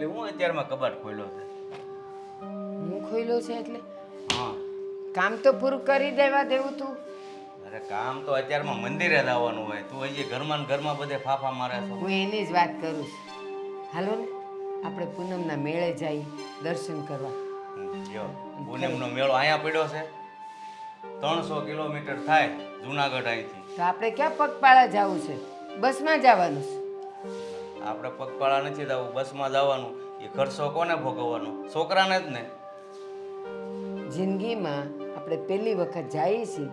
એટલે હું અત્યારમાં કબાટ ખોલ્યો છે. હું ખોઈલો છે એટલે હા. કામ તો પૂરું કરી દેવા દેવું તું. અરે કામ તો અત્યારમાં મંદિરે જ આવવાનું હોય. તું હજી ઘરમાં ને ઘરમાં બધે ફાફા મારે છો. હું એની જ વાત કરું છું. હાલો ને આપણે પૂનમના મેળે જઈ દર્શન કરવા. જો પૂનમનો મેળો અહીંયા પડ્યો છે. 300 કિલોમીટર થાય જુનાગઢ અહીંથી. તો આપણે ક્યાં પગપાળા જવું છે? બસમાં જવાનું છે. આપણે પગપાળા નથી જવું, બસમાં જવાનું. એ ખર્ચો કોને ભોગવવાનો? છોકરાને જ ને. જિંદગીમાં આપણે પહેલી વખત જઈએ છીએ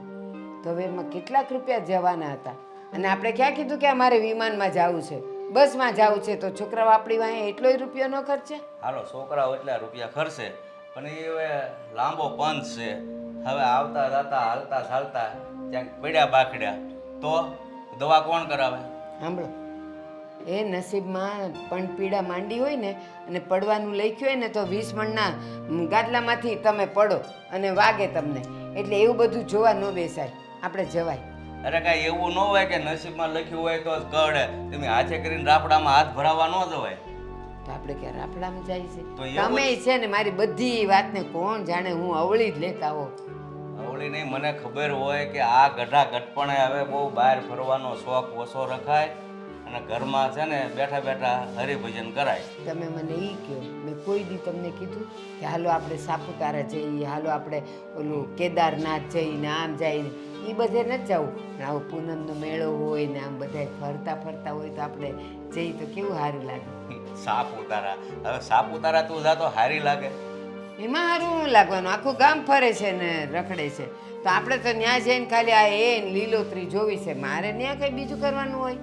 તો હવે એમાં કેટલાક રૂપિયા જવાના હતા અને આપણે ક્યાં કીધું કે અમારે વિમાનમાં જવું છે, બસમાં જવું છે, તો છોકરાઓ આપણી વાંહે એટલોય રૂપિયો ન ખર્ચે. હાલો છોકરાઓ એટલા રૂપિયા ખર્ચે, પણ એ હવે લાંબો પંથ છે. હવે આવતા જતા હાલતા ચાલતા ક્યાંક પડ્યા બાખડ્યા તો દવા કોણ કરાવે? સાંભળો, એ નસીબમાં પણ પીડા માંડી હોય ને અને પડવાનું લખ્યું હોય ને તો 20 મણના ગાદલામાંથી તમે પડો અને વાગે તમને. એટલે એવું બધું જોવા ન બેસાય, આપણે જવાય. અરે કાંઈ એવું ન હોય કે નસીબમાં લખ્યું હોય તો જ કરડે. તમે હાથે કરીને રાફડામાં હાથ ભરાવા ન જવાય. તો આપણે ક્યાં રાફડામાં જાય છે? તો એવું તમે છે ને મારી બધી વાતને કોણ જાણે હું અવળી જ લેતા હો. અવળી નહીં, મને ખબર હોય કે આ ગઢા ગટપણે હવે બહુ બહાર ફરવાનો શોખ ઓછો રખાય અને ઘરમાં છે ને બેઠા બેઠા હરિભજન કરાય. તમે મને એ કહો, મેં કોઈ દી તમને કીધું કે હાલો આપણે સાપુતારા જઈએ, હાલો આપણે ઓલું કેદારનાથ જઈને આમ જઈને? એ બધે નથી જવું, પણ આવો પૂનમનો મેળો હોય ને આમ બધા ફરતા ફરતા હોય તો આપણે જઈએ તો કેવું સારું લાગે. સાપુતારા, હવે સાપુતારા તું જા તો સારી લાગે. એમાં સારું શું લાગવાનું? આખું ગામ ફરે છે ને રખડે છે, તો આપણે તો ત્યાં જઈને ખાલી આ એ લીલોતરી જોવી છે. મારે ત્યાં કંઈ બીજું કરવાનું હોય?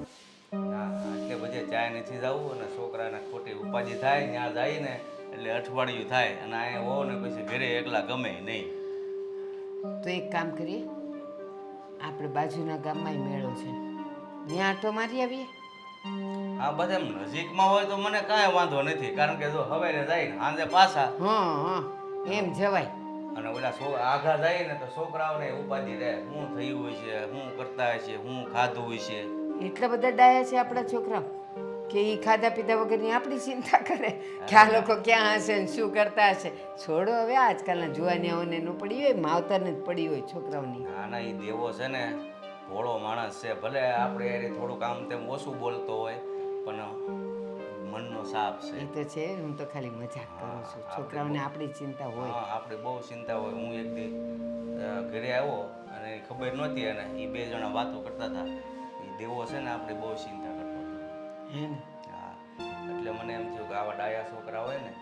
એટલે બધે ચાય નથી જવું અને છોકરાને ખોટી ઉપાધિ થાય. ત્યાં જાય ને એટલે અઠવાડિયું થાય અને અહીંયા હો ને પછી ઘરે એકલા ગમે નહીં. તો એક કામ કરીએ, આપણે બાજુના ગામમાં મેળો છે, ત્યાં આટો મારી આવીએ. આ બધા નજીકમાં હોય તો મને કાંઈ વાંધો નથી, કારણ કે જો હવારે જાય ને સાંજે પાછા. હા હા, એમ જવાય. અને ઓલા આઘા જાય ને તો છોકરાઓને ઉપાધિ રહે, શું થયું હોય છે, શું કરતા હોય છે, શું ખાધું હોય છે. એટલા બધા ડાયા છે આપણા છોકરાઓ કે એ ખાધા પીધા વગરની આપણી ચિંતા કરે કે આ લોકો ક્યાં હશે ને શું કરતા હશે. છોડો હવે, આજકાલના જુવાનિયાઓને ન પડી હોય, માવતરને જ પડી હોય છોકરાઓની. ના એ દેવો છે ને ભોળો માણસ છે. ભલે આપણે યાર થોડુંક આમ તેમ ઓછું બોલતો હોય પણ મનનો સાફ છે. એ તો છે, હું તો ખાલી મજાક કરું છું. છોકરાઓને આપણી ચિંતા હોય. હા, આપણે બહુ ચિંતા હોય. હું એક દી ઘરે આવ્યો અને ખબર નહોતી અને એ બે જણા વાતો કરતા હતા. એ દેવો છે ને આપણે બહુ ચિંતા કરતો હતો. હે ને? હા, એટલે મને એમ થયું કે આવા ડાયા છોકરા હોય ને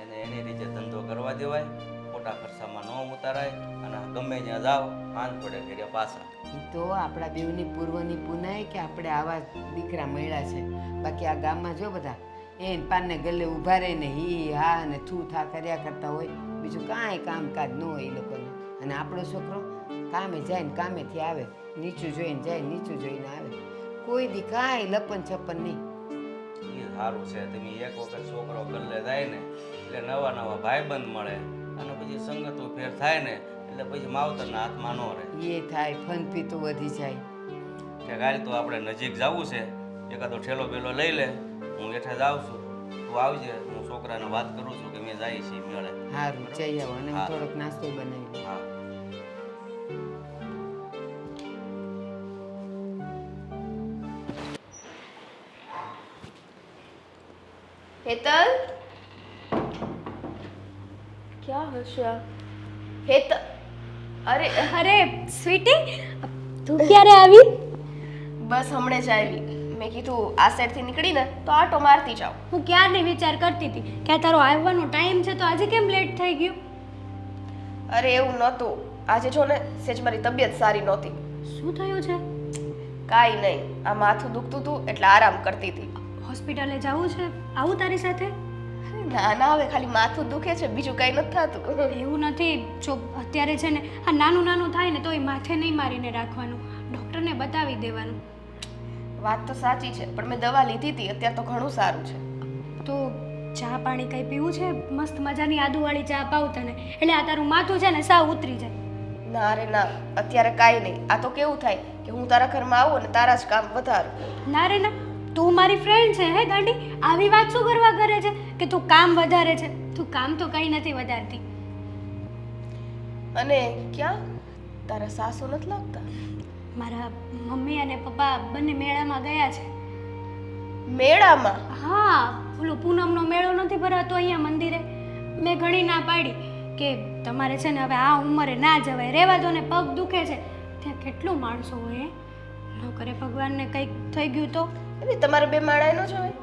એને એની રીતે ધંધો કરવા દેવાય, ખોટા ખર્ચામાં ન ઉતારાય અને ગમે ત્યાં જાઓ પાંચ પડે ઘરે પાછા. એ તો આપણા બેવની પૂર્વની પુનાય કે આપણે આવા દીકરા મળ્યા છે. બાકી આ ગામમાં જો બધા એને પાનને ગલ્લે ઊભા રહીને હી હા ને થૂ થા કર્યા કરતા હોય, બીજું કાંઈ કામકાજ ન હોય એ લોકોને. અને આપણો છોકરો કામે જાય ને કામેથી આવે, નીચું જોઈને જાય, નીચું જોઈને આવે, કોઈ દી કાંઈ લપન છપ્પન નહીં. એ સારું છે. તમે એક વખત છોકરો ગલ્લે જાય ને એટલે નવા નવા ભાઈબંધ મળે અને પછી સંગતો ફેર થાય ને એટલે પછી માવતરના હાથમાં ન રહે. એ થાય, ફન પીતું વધી જાય. કે કાલ તો આપણે નજીક જવું છે, એકાદો ઠેલો બેલો લઈ લે, હું હેઠે જાઉં છું, તું આવજે. હું છોકરાને વાત કરું છું કે મેં જાય છે મેળે. સારું, જઈ આવો અને હા. થોડોક નાસ્તો બનાવી લો. હા. हेतल, क्या हर्षा? हेतल, अरे સ્વીટી, તું ક્યારે આવી? બસ હમણે જ આવી. મેં કીધું આ સાઈડથી નીકળીને તો આટો મારતી જાઉં. હું ક્યારની વિચાર કરતી હતી કે આ તારો આવવાનો ટાઈમ છે તો આજે કેમ લેટ થઈ ગયું? અરે એવું નહોતું. આજે જો ને સેજ મારી તબિયત સારી નહોતી. શું થયું છે? કાંઈ નહીં, આ માથું દુખતું હતું એટલે આરામ કરતી હતી. હોસ્પિટલે જવું છે? આવું તારી સાથે? ના ના, હવે ખાલી માથું દુખે છે, બીજું કંઈ નથી થતું. એવું નથી. જો અત્યારે છે ને આ નાનું નાનું થાય ને તો એ માથે નહીં મારીને રાખવાનું, ડૉક્ટરને બતાવી દેવાનું. વાત તો સાચી છે, પણ મેં દવા લીધી હતી, અત્યારે તો ઘણું સારું છે. તો ચા પાણી કંઈ પીવું છે? મસ્ત મજાની આદુવાળી ચા પાવ તને, એટલે આ તારું માથું છે ને સાવ ઉતરી જાય. ના રે ના, અત્યારે કાંઈ નહીં. આ તો કેવું થાય કે હું તારા ઘરમાં આવું અને તારા જ કામ વધારું. ના રે ના, તું મારી ફ્રેન્ડ છે હે ગાંડી, આવી વાત શું કરવા કરે છે કે તું કામ વધારે છે? તું કામ તો કંઈ નથી વધારતી. અને ક્યાં તારા સાસુ નથી લાગતા? મારા મમ્મી અને પપ્પા બંને મેળામાં ગયા છે. મેળામાં? હા, ઓલો પૂનમનો મેળો નથી ભરાતો અહીંયા મંદિરે. મેં ઘણી ના પાડી કે તમારે છે ને હવે આ ઉંમરે ના જવાય, રહેવા દો ને, પગ દુખે છે. ત્યાં કેટલું માણસો હોય હે, ન કરે ભગવાનને કંઈક થઈ ગયું તો? એટલે તમારે બે માળાએ ન જવાય?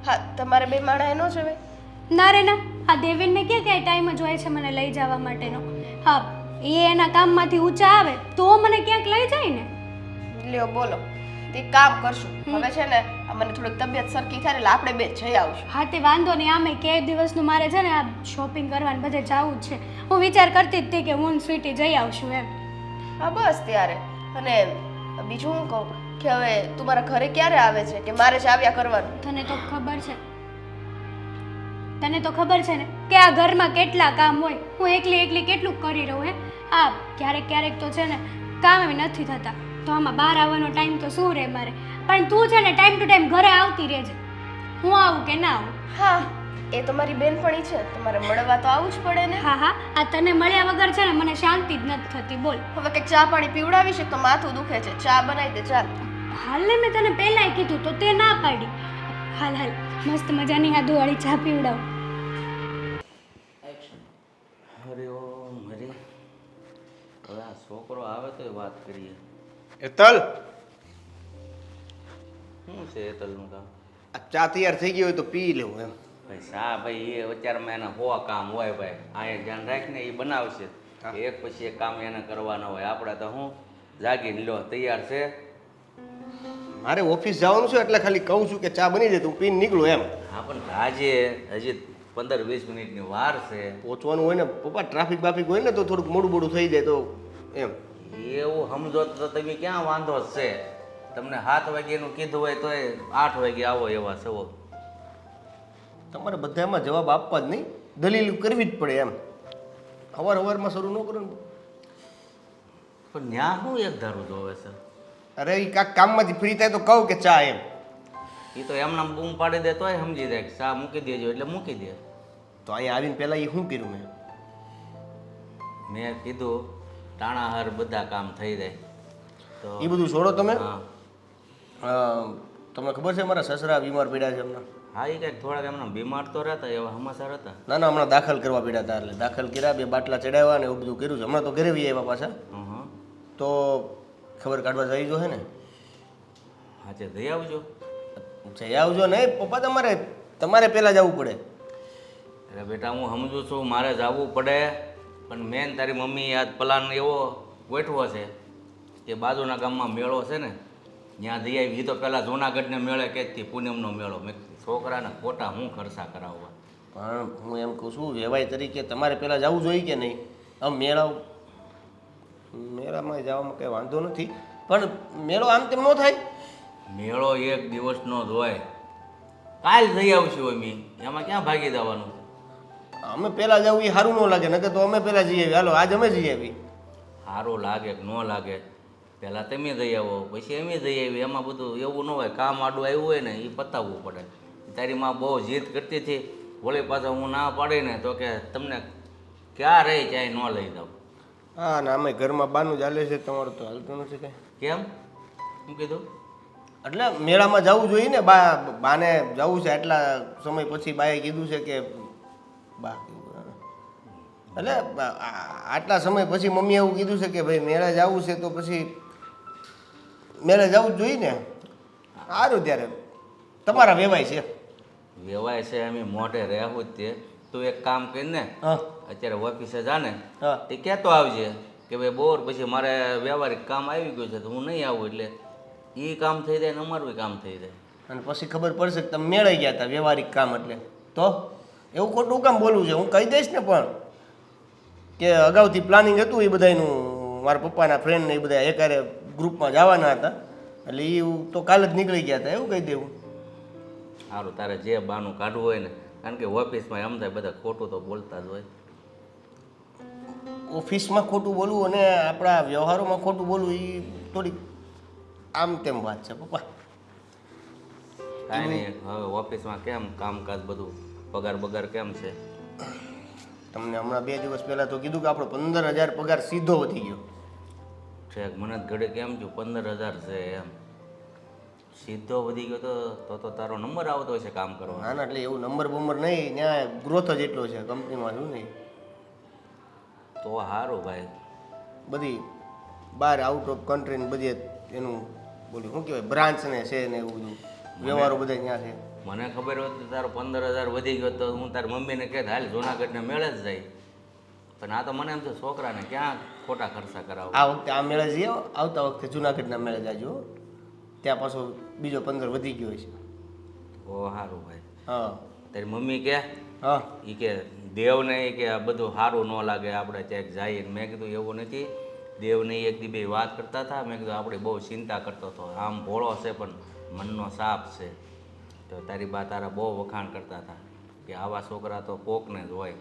હા, તમારે બે માળાએ ન જવાય? ના રે ના, આ દેવેનને ક્યાં ક્યાંય ટાઈમ જ હોય છે મને લઈ જવા માટેનો. હા, એ એના કામમાંથી ઊંચા આવે તો મને ક્યાંક લઈ જાય ને. લ્યો બોલો, તે કામ કરશું. હવે છે ને આ મને થોડીક તબિયત સરખી થાય એટલે આપણે બે જઈ આવશું. હા તે વાંધો નહીં, આમે કે એક દિવસનું મારે છે ને આ શોપિંગ કરવાને બધે જવું જ છે. હું વિચાર કરતી જ હતી કે હું ને સ્વીટી જઈ આવશું એમ. હા બસ ત્યારે. અને બીજું હું કહું કે હવે તું મારા ઘરે ક્યારે આવે છે કે મારે જ આવ્યા કરવાનું? તને તો ખબર છે, તને તો ખબર છે ને કે આ ઘરમાં કેટલા કામ હોય. હું એકલી એકલી કેટલું કરી રહું હે. આ ક્યારેક ક્યારેક તો છે ને કામ નથી થતા, તો આમાં બહાર આવવાનો ટાઈમ તો શું રહે મારે. પણ તું છે ને ટાઈમ ટુ ટાઈમ ઘરે આવતી રહેજે, હું આવું કે ના આવું. હા, એ તો મારી બેનપણી છે, તમારે મળવા તો આવવું જ પડે ને. હા હા, આ તને મળ્યા વગર છે ને મને શાંતિ જ નથી થતી. બોલ હવે કંઈક ચા પાણી પીવડાવી છે તો માથું દુખે છે, ચા બનાવી દે ચાલ. હાલ ને, મેં તને પહેલાંય કીધું તો તે ના પાડી. હાલ હાલ, મસ્ત મજાની આદુવાળી ચા પીવડાવ. હરે ઓમ હરે. હવે આ છોકરો આવે તો વાત કરીએ. એતલ, શું છે એતલનું કામ? આ ચા તૈયાર થઈ ગઈ હોય તો પી લેવું એમ. ભાઈ શા ભાઈ, એ અત્યારમાં એના હો કામ હોય ભાઈ. અહીંયા ધ્યાન રાખીને એ બનાવશે, એક પછી એક કામ એને કરવાના હોય. આપણે તો હું જાગીને લો તૈયાર છે. મારે ઓફિસ જવાનું છે એટલે ખાલી કહું છું કે ચા બની જાય તો હું પીને નીકળું એમ. હા પણ આજે હજી 15-20 મિનિટની વાર છે. પહોંચવાનું હોય ને પપ્પા, ટ્રાફિક બાફિક હોય ને તો થોડુંક મોડું મોડું થઈ જાય તો એમ. એવું સમજો તો તમે ક્યાં વાંધો જ છે? તમને 7 વાગ્યાનું કીધું હોય તો 8 વાગે આવો એવા છો. તમારે બધામાં જવાબ આપવા જ નહીં, દલીલ કરવી જ પડે એમ. અવારમાં શરૂ ન કરો ને. પણ ન્યા શું એક ધારું જોવે છે? અરે એ કાંક કામમાંથી ફ્રી થાય તો કહું કે ચા એમ. એ તો એમના બૂમ પાડી દે તોય સમજી જાય કે ચા મૂકી દેજો એટલે મૂકી દે. તો અહીંયા આવીને પહેલાં એ શું કર્યું મેં કીધું ટાણાહાર બધા કામ થઈ જાય તો એ બધું છોડો તમે. હા તમને ખબર છે મારા સસરા બીમાર પડ્યા છે હમણાં? હા એ કંઈક થોડાક એમના બીમાર તો રહેતા એવા સમાચાર હતા. ના ના, હમણાં દાખલ કરવા પડ્યા હતા. એટલે દાખલ કર્યા, 2 બાટલા ચડાવ્યા ને એવું બધું કર્યું છે. હમણાં તો ઘરે વી આવ્યા પાછા. તો ખબર કાઢવા જઈ જો હે ને. હાચે જઈ આવજો. જઈ આવજો નહીં પપ્પા, તમારે પહેલાં જવું પડે. અરે બેટા હું સમજુ છું મારે જવું પડે, પણ મેન તારી મમ્મી આજ પ્લાન એવો ગોઠવો છે કે બાજુના ગામમાં મેળો છે ને ત્યાં જઈ આવી. તો પહેલાં જૂનાગઢને મેળે કેથી પૂનમનો મેળો. મેં છોકરાને ખોટા હું ખર્ચા કરાવવા. પણ હું એમ કહું છું વેવાય તરીકે તમારે પહેલાં જવું જોઈએ કે નહીં? આમ મેળામાં જવામાં કંઈ વાંધો નથી, પણ મેળો આમ તેમ ન થાય. મેળો એક દિવસનો જ હોય. કાલ જઈ આવશું અમે, એમાં ક્યાં ભાગી જવાનું? અમે પહેલાં જવું એ સારું ન લાગે, નકર તો અમે પહેલાં જઈ આવી. હાલો આજ અમે જઈ આવી. સારું લાગે કે ન લાગે, પહેલાં તમે જઈ આવો પછી અમે જઈ આવી. એમાં બધું એવું ન હોય, કામ આડું આવ્યું હોય ને એ પતાવવું પડે. તારી માં બહુ જીદ કરતી હતી, વળી પાછા હું ના પાડીને તો કે તમને ક્યાં રહી ક્યાંય ન લઈ જાઉં. હા ને અમે ઘરમાં બાનું ચાલે છે, તમારું તો હાલતું નથી કંઈ. કેમ? શું કીધું? એટલે મેળામાં જવું જોઈએ ને. બાને જવું છે આટલા સમય પછી. બાએ કીધું છે કે બા એટલે આટલા સમય પછી મમ્મીએ એવું કીધું છે કે ભાઈ મેળા જવું છે તો પછી મેળે જવું જ જોઈએ ને. સારું, ત્યારે તમારા વેવાય છે. વેવાય છે અમે મોઢે રહેવું જ તે. તું એક કામ કરીને હા અત્યારે ઓફિસે જા ને, હા તે કહેતો આવજે કે ભાઈ બોર પછી મારે વ્યવહારિક કામ આવી ગયું છે તો હું નહીં આવું. એટલે એ કામ થઈ જાય ને અમારું કામ થઈ જાય. અને પછી ખબર પડશે કે તમે મેળાઈ ગયા હતા વ્યવહારિક કામ. એટલે તો એવું ખોટું કામ બોલવું છે? હું કહી દઈશ ને પણ કે અગાઉથી પ્લાનિંગ હતું એ બધાનું. મારા પપ્પાના ફ્રેન્ડને એ બધા એકારે ગ્રુપમાં જવાના હતા, એટલે એ તો કાલે જ નીકળી ગયા હતા. એવું કહી દેવું. સારું, તારે જે બાનું કાઢવું હોય ને, કારણ કે ઓફિસમાં એમ થાય બધા ખોટું તો બોલતા જ હોય. ઓફિસમાં ખોટું બોલવું અને આપણા વ્યવહારોમાં ખોટું બોલવું એ થોડીક આમ તેમ વાત છે પપ્પા. કાંઈ નહીં. હવે ઓફિસમાં કેમ કામકાજ બધું પગાર બગાર કેમ છે? તમને હમણાં 2 દિવસ પહેલાં તો કીધું કે આપણો 15,000 પગાર સીધો વધી ગયો. છેક મને જ ઘડે કેમ છું 15,000 છે એમ સીધો વધી ગયો તો તારો નંબર આવતો હશે કામ કરવાનો. ના ના, એટલે એવું નંબર બંબર નહીં, ત્યાં ગ્રોથ જ એટલો છે કંપનીમાં. શું નહીં તો સારું ભાઈ. બધી બહાર આઉટ ઓફ કન્ટ્રી ને બધી એનું બોલું શું કહેવાય બ્રાન્ચ ને છે ને એવું બધું વ્યવહારો બધા ત્યાં છે. મને ખબર હોત તો તારો 15,000 વધી ગયો તો હું તારી મમ્મીને કહેત હાલ જુનાગઢને મેળે જ જાય. પણ આ તો મને એમ છે છોકરાને ક્યાં ખોટા ખર્ચા કરાવો. આ વખતે આ મેળે જઈએ, આવતા વખતે જુનાગઢના મેળે જાજો, ત્યાં પાછો બીજો 15 વધી ગયો છે. ઓ સારું ભાઈ. હા તારી મમ્મી કે હા એ કે દેવને ઈ કે આ બધું સારું ન લાગે આપણે ક્યાંક જઈએ. મેં કીધું એવું નથી. દેવને એક દી બે વાત કરતા હતા. મેં કીધું આપણે બહુ ચિંતા કરતો હતો. આમ ભોળો છે પણ મનનો સાપ છે. તો તારી બા તારા બહુ વખાણ કરતા હતા કે આવા છોકરા તો કોકને જ હોય.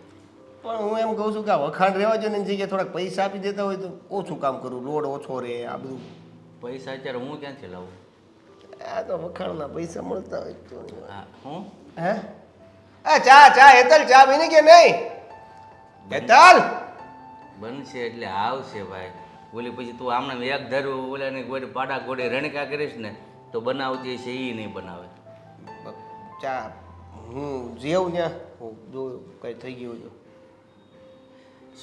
પણ હું એમ કહું છું કે આ વખાણ રહેવા જો ને એની જગ્યાએ થોડાક પૈસા આપી દેતા હોય તો ઓછું કામ કરું, લોડ ઓછો રહે. આ બધું પૈસા અત્યારે હું ક્યાંથી લાવું? આ તો વખાણના પૈસા મળતા હોય તો. હા હું હે આ ચા હેતલ ચા બની કે નહીં? હેતલ બનશે એટલે આવશે ભાઈ. ઓલી પછી તું આમને એક ધરું ઓલાની ગોળી પાડા ગોળી રણકા કરીશ ને તો બનાવતી છે એ નહીં બનાવે. ચા હું જેવું ત્યાં હું જોયું કંઈ થઈ ગયું તો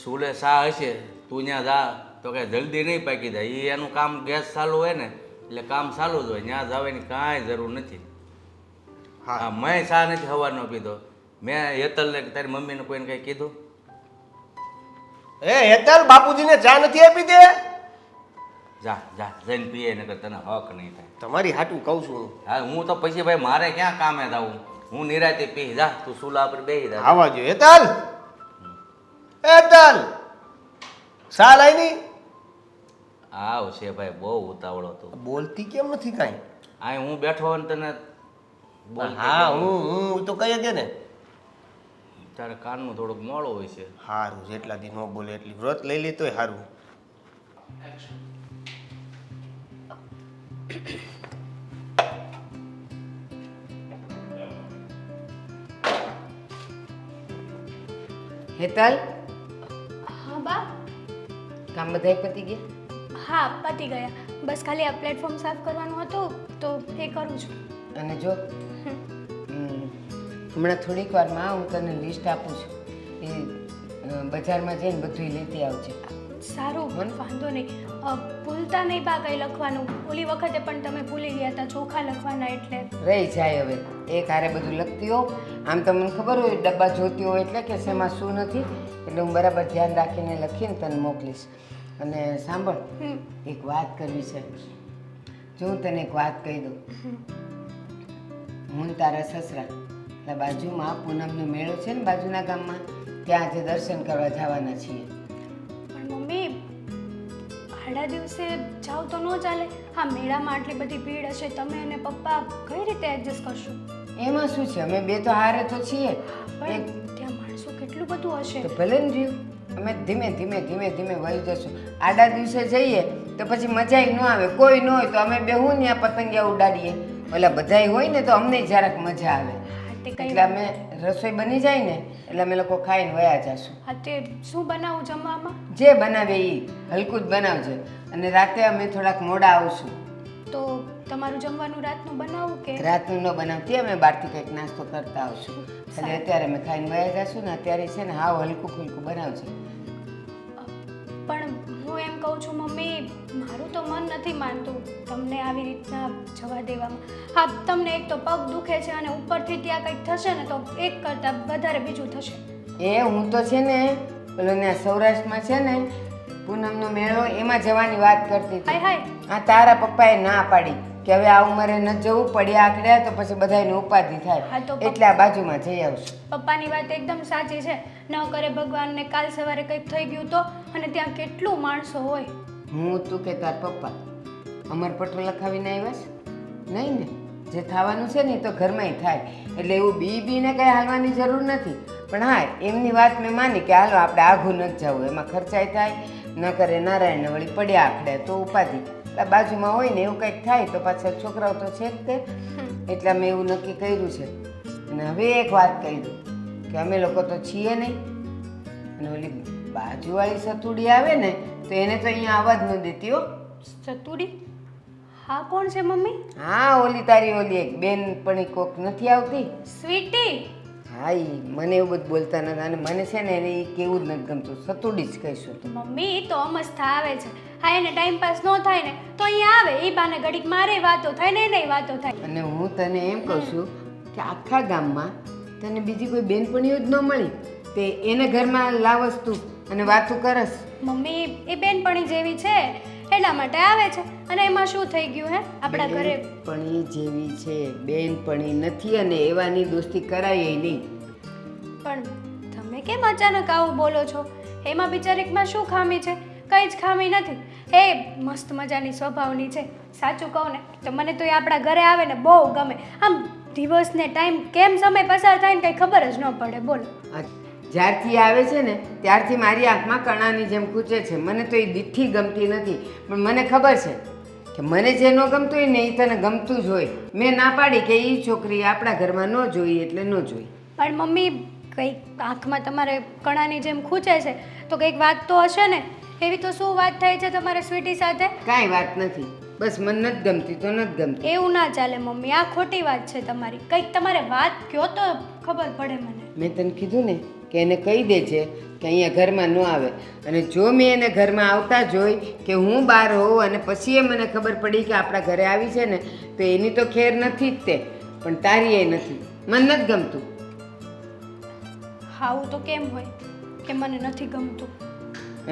સુલે સા હશે તું ત્યાં જા તો કાંઈ જલ્દી નહીં પાકી જાય. એ એનું કામ ગેસ ચાલુ હોય ને એટલે કામ ચાલુ જ હોય. ત્યાં જવાની કાંઈ જરૂર નથી. હા મેં ચા નથી સવારનો પીધો. મેં હેતલને તારી મમ્મીને કોઈને કંઈ કીધું? એ હેતલ બાપુજીને ચા નથી આપી દે. જા જા જઈને પીએ નકર તને હક નહીં થાય. તમારી હાટું કહું છું હું. હા હું તો પછી ભાઈ મારે ક્યાં કામે જાવું? હું નિરાતે પી જા તું સુલા પર બેસી જા. આવા જો હેતલ હેતલ ચા લાઈ ની. આવશે ભાઈ બહુ ઉતાવળો તું. બોલતી કેમ નથી કાંઈ? આ હું બેઠો હોય ને તને બોલતી હા કેમ? હું તો કહીએ કે ને તારે કાનનું થોડુંક મોડું હોય છે. સારું જેટલા દી ન બોલે એટલી વ્રત લઈ લે તોય સારું. હેતલ હા બા. કામ બધાય પતી ગયા? હા પતી ગયા. બસ ખાલી આ પ્લેટફોર્મ સાફ કરવાનું હતું તો એ કરું છું. અને જો હમણાં થોડીક વારમાં હું તને લિસ્ટ આપું છું. એ બજારમાં જઈને બધું લેતી આવજે. સારું વાંધો નહીં. ભૂલતા નહીં બા કંઈ લખવાનું. ઓલી વખતે પણ તમે ભૂલી ગયા હતા ચોખા લખવાના એટલે. રહી જાય હવે એક હારે બધું લખતી હોઉં. આમ તો મને ખબર હોય ડબ્બા જોતી હોય એટલે કે શેમાં શું નથી, એટલે હું બરાબર ધ્યાન રાખીને લખીને તને મોકલીશ. અને સાંભળ, એક વાત કરવી છે. જો હું તને એક વાત કહી દઉં. હું ને તારા સસરા એટલે બાજુમાં પૂનમનો મેળો છે ને બાજુના ગામમાં, ત્યાં આજે દર્શન કરવા જવાના છીએ. પણ મમ્મી આડા દિવસે જાઓ તો ન ચાલે. હા મેળામાં આટલી બધી ભીડ હશે, તમે અને પપ્પા કઈ રીતે એડજસ્ટ કરશો? એમાં શું છે, અમે બે તો હારે તો છીએ. પણ ત્યાં માણસો કેટલું બધું હશે. તો ભલે ને રહ્યું, અમે ધીમે ધીમે ધીમે ધીમે વહી જશું. આડા દિવસે જઈએ તો પછી મજાય ન આવે. કોઈ ન હોય તો અમે બેહું ને આ પતંગિયા ઉડાડીએ. ઓલા બધાય હોય ને તો અમને જરાક મજા આવે. તે કઈ એટલે અમે રસોઈ બની જાય ને એટલે અમે લોકો ખાઈને વયા જશું. હા તે શું બનાવું જમવામાં? જે બનાવે એ હલકું જ બનાવજે. અને રાતે અમે થોડાક મોડા આવશું. તો તમારું જમવાનું રાતનું બનાવું કે? રાતનું ન બનાવતી, અમે બહારથી કંઈક નાસ્તો કરતા આવશું. એટલે અત્યારે અમે ખાઈને વયા જશું ને અત્યારે છે ને હાવ હલકું ફુલકું બનાવજે. પણ હું એમ કહું છું મમ્મી, મારું તો મન નથી માનતું તમને આવી રીતના જવા દેવામાં. હા તમને એક તો પગ દુખે છે અને ઉપરથી ત્યાં કંઈક થશે ને તો એક કરતાં વધારે બીજું થશે. એ હું તો છે ને પેલો ત્યાં સૌરાષ્ટ્રમાં છે ને પૂનમનો મેળો એમાં જવાની વાત કરતી હતી. હાય હા તારા પપ્પાએ ના પાડી કે હવે આ ઉંમરે ન જવું, પડ્યા આખડ્યા તો પછી બધાને ઉપાધિ હા થાય, તો એટલે આ બાજુમાં જઈ આવશું. પપ્પાની વાત એકદમ સાચી છે. ન કરે ભગવાનને કાલ સવારે કંઈક થઈ ગયું તો, અને ત્યાં કેટલું માણસો હોય. હું તું કે તાર પપ્પા અમર પટો લખાવીને આવ્યા છે? નહીં ને, જે થવાનું છે ને એ તો ઘરમાંય થાય. એટલે એવું બીને કંઈ હાલવાની જરૂર નથી. પણ હા એમની વાત મેં માની કે હાલો આપણે આઘું નથી જવું, એમાં ખર્ચાય થાય. ન કરે નારાયણ વળી પડ્યા આખડે તો ઉપાધિ. બાજુમાં હોય ને એવું કંઈક થાય તો પાછળ છોકરાઓ તો છે જ તે. એટલે અમે એવું નક્કી કર્યું છે. અને હવે એક વાત કહી દઉં કે અમે લોકો તો છીએ નહીં, અને ઓલી બાજુવાળી સતુડી આવે ને તો એને તો અહીંયા આવવા જ ન દેતી હો. સતુડી? હા, કોણ છે મમ્મી? હા, ઓલી તારી ઓલી એક બેનપણી કોક નથી આવતી? સ્વીટી? હા, ઈ મને એવું બધું બોલતા નથી, અને મને છે ને એને ઈ કેવું જ નથી ગમતું, સતુડી જ કહીશું તું. મમ્મી ઈ તો અમસ્તા આવે છે. હા, એને ટાઈમ પાસ ન થાય ને તો અહીંયા આવે, એ બાને ઘડીક મારે વાતો થાય ને એને વાતો થાય. અને હું તને એમ કહું છું કે આખા ગામમાં તને બીજી કોઈ બેનપણીઓ જ ન મળી તે એને ઘરમાં લાવસ તું અને વાતું કરસ. મમ્મી એ બેનપણી જેવી છે એટલા માટે આવે છે, અને એમાં શું થઈ ગયું હે? આપણા ઘરે બેનપણી જેવી છે, બેનપણી નથી, અને એવાની દોસ્તી કરાય નહીં. પણ તમે કેમ અચાનક આવું બોલો છો? એમાં બિચારીકમાં શું ખામી છે? કંઈ જ ખામી નથી. એ મસ્ત મજાની સ્વભાવની છે. સાચું કહું ને તો મને તો એ આપણા ઘરે આવે ને બહુ ગમે. આમ દિવસને ટાઈમ કેમ સમય પસાર થાય ને કંઈ ખબર જ ન પડે. બોલો. જ્યારથી આવે છે ને ત્યારથી મારી આંખમાં કણાની જેમ કૂચે છે. મને તો એ દીઠી ગમતી નથી, પણ મને ખબર છે કે મને જે ન ગમતું હોય ને એ તને ગમતું જ હોય. મેં ના પાડી કે એ છોકરી આપણા ઘરમાં ન જોઈ એટલે ન જોઈ. પણ મમ્મી કંઈક આંખમાં તમારે કણાની જેમ ખૂંચે છે તો કંઈક વાત તો હશે ને? એવી તો શું વાત થાય છે તમારે સ્વીટી સાથે? કાંઈ વાત નથી, બસ મને નથી ગમતી તો નથી ગમતી. એવું ના ચાલે મમ્મી, આ ખોટી વાત છે તમારી. કંઈક તમારે વાત કયો તો ખબર પડે મને. મેં તને કીધું ને કે એને કહી દે છે કે અહીંયા ઘરમાં ન આવે, અને જો મેં એને ઘરમાં આવતા જોઈ કે હું બહાર હોઉં અને પછી એ મને ખબર પડી કે આપણા ઘરે આવી છે ને તો એની તો ખેર નથી જ તે, પણ તારી એ નથી. મને નથી ગમતું. આવું તો કેમ હોય કે મને નથી ગમતું?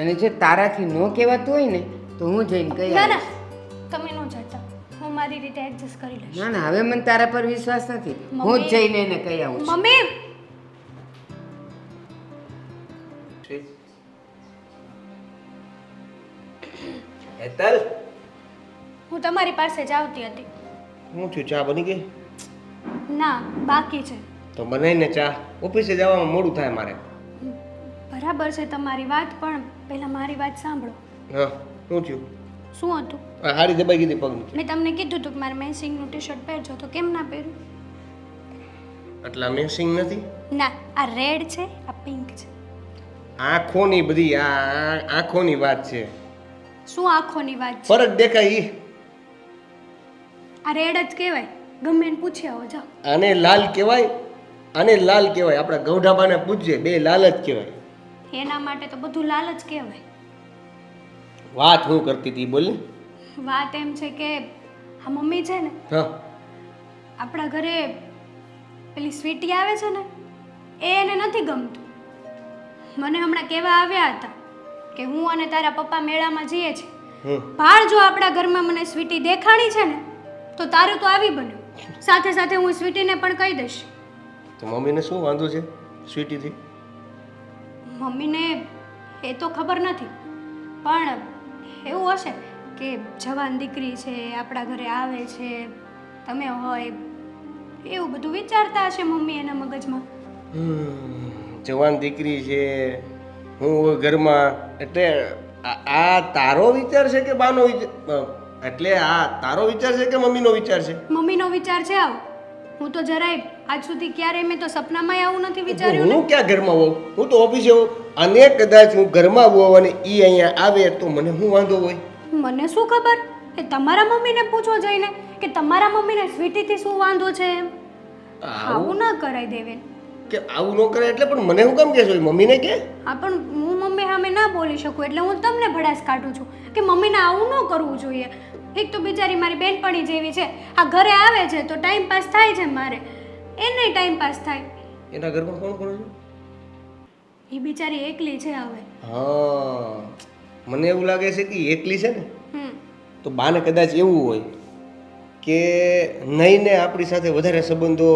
અને જો તારાથી ન કહેવાતું હોય ને તો હું જઈને કહી ના આવીશ. ના, તમે ન જતા, હું મારી રીતે એડજસ્ટ કરી લઈશ. ના ના, હવે મને તારા પર વિશ્વાસ નથી. હું જ જઈને એને કહી આવું છું. મમ્મી હેતલ, હું તમારી પાસે જ આવતી હતી. હું છું, ચા બની ગઈ? ના, બાકી છે. તો બનાવીને ચા. ઓફિસે જવામાં મોડું થાય મારે. બરાબર છે તમારી વાત, પણ પહેલા મારી વાત સાંભળો. હા, શું થયું? શું હતું? આ હારી દબાઈ ગઈ હતી પગની. મેં તમને કીધું હતું કે મારે મેચિંગનું ટી શર્ટ પહેરજો, તો કેમ ના પહેર્યું? આટલા મેસિંગ નથી. ના, આ રેડ છે, આ પિંક છે. આંખોની બધી આ આંખોની વાત છે. શું આંખોની વાત છે? ફરક દેખાય ઈ. આ રેડ જ કહેવાય, ગમે એને પૂછી આવો જાઓ. આને લાલ કહેવાય, આને લાલ કહેવાય. આપણા ગૌઢાબાને પૂછજે, બે લાલ જ કહેવાય. એના માટે તો બધું લાલ જ કહેવાય. વાત હું કરતી હતી બોલ ને. વાત એમ છે કે આ મમ્મી છે ને, હા, આપણા ઘરે પેલી સ્વીટી આવે છે ને એ એને નથી ગમતું. મને હમણાં કહેવા આવ્યા હતા કે હું અને તારા પપ્પા મેળામાં જઈએ છીએ, ભાળ જો આપણા ઘરમાં મને સ્વીટી દેખાણી છે ને તો તારું તો આવી બન્યું. સાથે સાથે હું સ્વીટીને પણ કહી દઈશ. તો મમ્મીને શું વાંધો છે સ્વીટીથી? મમ્મીને એ તો ખબર નથી, પણ એવું હશે કે જવાન દીકરી છે, આપણા ઘરે આવે છે, તમે હોય એવું બધું વિચારતા હશે મમ્મી એના મગજમાં. જવાન દીકરી છે, હું હોય ઘરમાં, એટલે આ તારો વિચાર છે કે બાનો વિચાર? એટલે આ તારો વિચાર છે કે મમ્મીનો વિચાર છે? મમ્મીનો વિચાર છે આવો. હું તો જરાય આજ સુધી ક્યારેય મેં તો સપનામાંય આવું નથી વિચાર્યું ને. હું ક્યાં ઘરમાં હોઉં? હું તો ઓફિસે હોઉં. અને કદાચ હું ઘરમાં હોઉં અને એ અહીંયા આવે તો મને શું વાંધો હોય? મને શું ખબર? એ તમારા મમ્મીને પૂછો જઈને કે તમારા મમ્મીને સ્વીટીથી શું વાંધો છે એમ. આવું ના કરાય દેવે. કે આવું ન કરે એટલે પણ મને હું કેમ કહેશો? મમ્મીને કે? હા, પણ હું મમ્મી સામે ના બોલી શકું એટલે હું તમને ભડાસ કાઢું છું કે મમ્મીને આવું ન કરવું જોઈએ. એક તો બિચારી મારી બેનપણી જેવી છે, આ ઘરે આવે છે તો ટાઈમ પાસ થાય છે, મારે એને ટાઈમ પાસ થાય. એના ઘરમાં કોણ કોણ છે? એ બિચારી એકલી છે હવે. હા, મને એવું લાગે છે કે એકલી છે ને હમ તો બાને કદાચ એવું હોય કે નહીં ને આપણી સાથે વધારે સંબંધો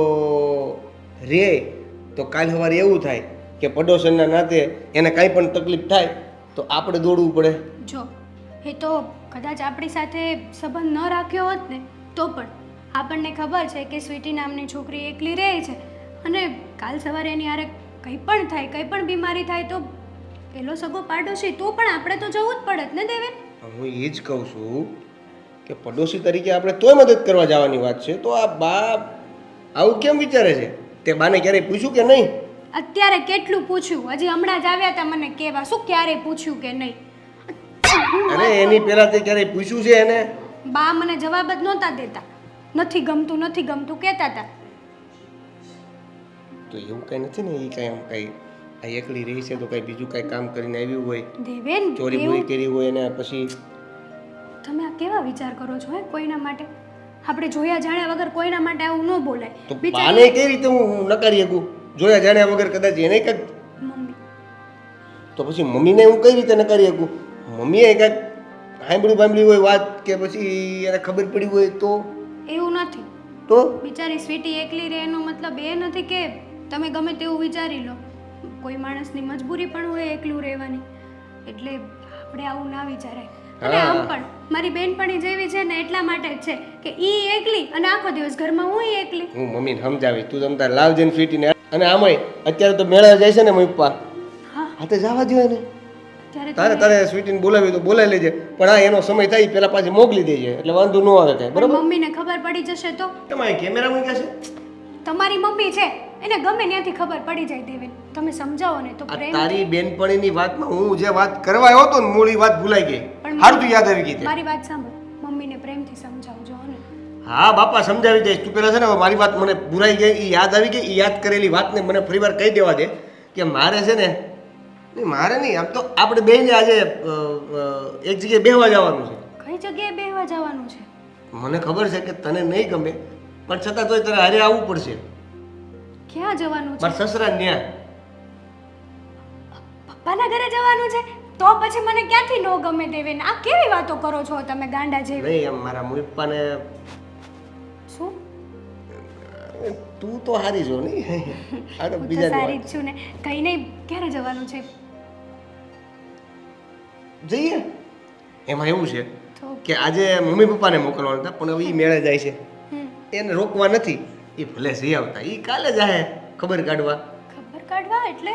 રહે તો કાલ સવારે એવું થાય કે પડોશીના નાતે એને કાંઈ પણ તકલીફ થાય તો આપણે દોડવું પડે. જો એ તો કદાચ આપણી સાથે સંબંધ ન રાખ્યો હોત ને તો પણ આપણને ખબર છે કે સ્વીટી નામની છોકરી એકલી રહે છે, અને કાલ સવારે એની હારે કંઈ પણ થાય, કંઈ પણ બીમારી થાય તો પેલો સગો પાડોશી તો પણ આપણે તો જવું જ પડે જ ને દેવેન. હું એ જ કહું છું કે પડોશી તરીકે આપણે તોય મદદ કરવા જવાની વાત છે, તો આ બા આવું કેમ વિચારે છે? તે બાને ક્યારેય પૂછ્યું કે નહીં? અત્યારે કેટલું પૂછ્યું, હજી હમણાં જ આવ્યા હતા મને કહેવા, શું ક્યારેય પૂછ્યું કે નહીં? અરે એની પહેલા તે ક્યારેય પૂછ્યું છે એને? બા મને જવાબ જ નહોતા દેતા, નથી ગમતું નથી ગમતું કહેતા હતા. તો એવું કંઈ નથી ને, એ કંઈ આમ કંઈ આ એકલી રહી છે તો કંઈ બીજું કંઈ કામ કરીને આવ્યું હોય, દેવેન ચોરી બોરી કરી હોય એને પછી. તમે આ કેવા વિચાર કરો છો હે કોઈના માટે? આપણે જોયા જાણ્યા વગર કોઈના માટે આવું ન બોલાય. તો બાને કઈ રીતે હું નકારી શકું? જોયા જાણ્યા વગર કદાચ એને કંઈક, મમ્મી તો પછી મમ્મીને હું કઈ રીતે નકારી શકું? મમ્મીએ કંઈક સાંભળી હોય વાત, કે પછી એને ખબર પડી હોય તો? એવું નથી. તો બિચારી સ્વીટી એકલી રહે એનો મતલબ એ નથી કે તમે ગમે તેવું વિચારી લો. કોઈ માણસની મજબૂરી પણ હોય એકલું રહેવાની, એટલે આપણે આવું ના વિચારાય. અને આમ પણ મારી બેનપણી જેવી છે ને એટલા માટે જ છે કે ઈ એકલી અને આખો દિવસ ઘરમાં હું એકલી. હું મમ્મીને સમજાવી, તું તમતાર લાવજે ને સ્વીટીને. અને આમાંય અત્યારે તો મેળા જાય છે ને મમ્મી પપ્પા, હા તો જવા દો એને. તારે સ્વીટીને બોલાવી તો બોલાવી લેજે, પણ હા એનો સમય થાય પેલા પાછી મોકલી દેજે, એટલે વાંધો ન આવે કાંઈ. બરાબર? મમ્મીને ખબર પડી જશે તો? તમારે કેમેરા મૂક્યા છે? તમારી મમ્મી છે, એને ગમે ત્યાંથી ખબર પડી જાય. દેવેન તમે સમજાવો ને તો આ પ્રેમ. તારી બેનપણીની વાતમાં હું જે વાત કરવા આવ્યો હતો ને મૂળી વાત ભૂલાઈ ગઈ. પણ હારું તું યાદ આવી ગઈ તે. મારી વાત સાંભળો, મમ્મીને પ્રેમથી સમજાવજો ને. હા બાપા સમજાવી દઈશ. તું પેલા છે ને મારી વાત મને ભૂલાઈ ગઈ, એ યાદ આવી ગઈ. એ યાદ કરેલી વાતને મને ફરીવાર કહી દેવા દે કે મારે છે ને, મારે નહીં, આમ તો આપણે બેને આજે એક જગ્યાએ બેહવા જવાનું છે. કઈ જગ્યાએ બેહવા જવાનું છે? મને ખબર છે કે તને નહીં ગમે, પણ છતાં તોય તારે હારે આવવું પડશે. ક્યાં જવાનું છે? મારા સસરા ન્યા. પપ્પાના ઘરે જવાનું છે? તો પછી મને ક્યાંથી ન ગમે દેવેન? આ કેવી વાતો કરો છો તમે ગાંડા જેવી? નહીં એમ મારા મમ્મી પપ્પાને. શું? તું તો હારી જો નહીં. આ તો હું તો બીજા સારી જ છું ને. કઈ નહીં, ક્યારે જવાનું છે? જઈએ. એમાં એવું છે તો કે આજે મમ્મી પપ્પાને મોકલવાના હતા, પણ હવે એ મેળે જાય છે, હમ, એને રોકવા નથી. એ ભલે જઈ આવતા, એ કાલે જાય ખબર કાઢવા. ખબર કાઢવા એટલે?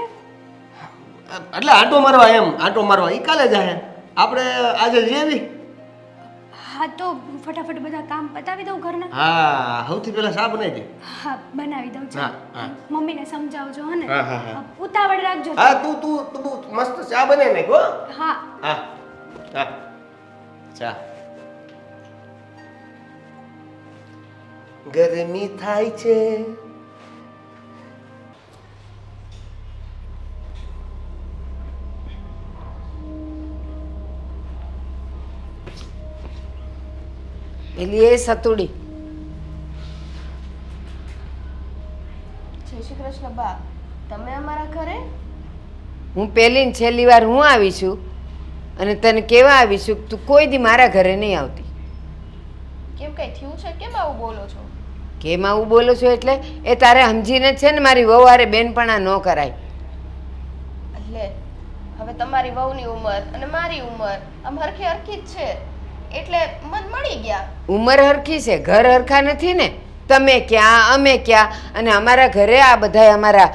એટલે આંટો મારવા, એમ આંટો મારવા. એ કાલે જાય, આપણે આજે જઈ આવી. હા તો ફટાફટ બધા કામ પતાવી દઉં ઘરના. હા સૌથી પહેલા શા બનાવી દે. હા બનાવી દઉં છું. હા, હા. મમ્મીને સમજાવજો હો ને. હા, હા, હા. ઉતાવળ રાખજો. હા તું મસ્ત ચા બનાવી નાખ હો. હા. હા હા ચા. ગરમી થાય છે. પેલી એ સતુડી, જય શ્રી કૃષ્ણ બા, તમે અમારા ઘરે? હું પહેલી ને છેલ્લી વાર હું આવી છું, અને તને કેવા આવી છું તું કોઈ દી મારા ઘરે નહીં આવતી. કેમ કઈ થયું છે? કેમ આવું બોલો છો? કેમ આવું બોલો છો એટલે? એ તારે સમજીને જ છે ને મારી વહુવારે બેનપણા ન કરાય. એટલે હવે તમારી વહુની ઉંમર અને મારી ઉંમર આમ હરખી હરખી જ છે, એટલે મન મળી ગયા. ઉંમર હરખી છે, ઘર હરખા નથી ને. તમે ક્યાં અમે ક્યાં, અને અમારા ઘરે આ બધા અમારા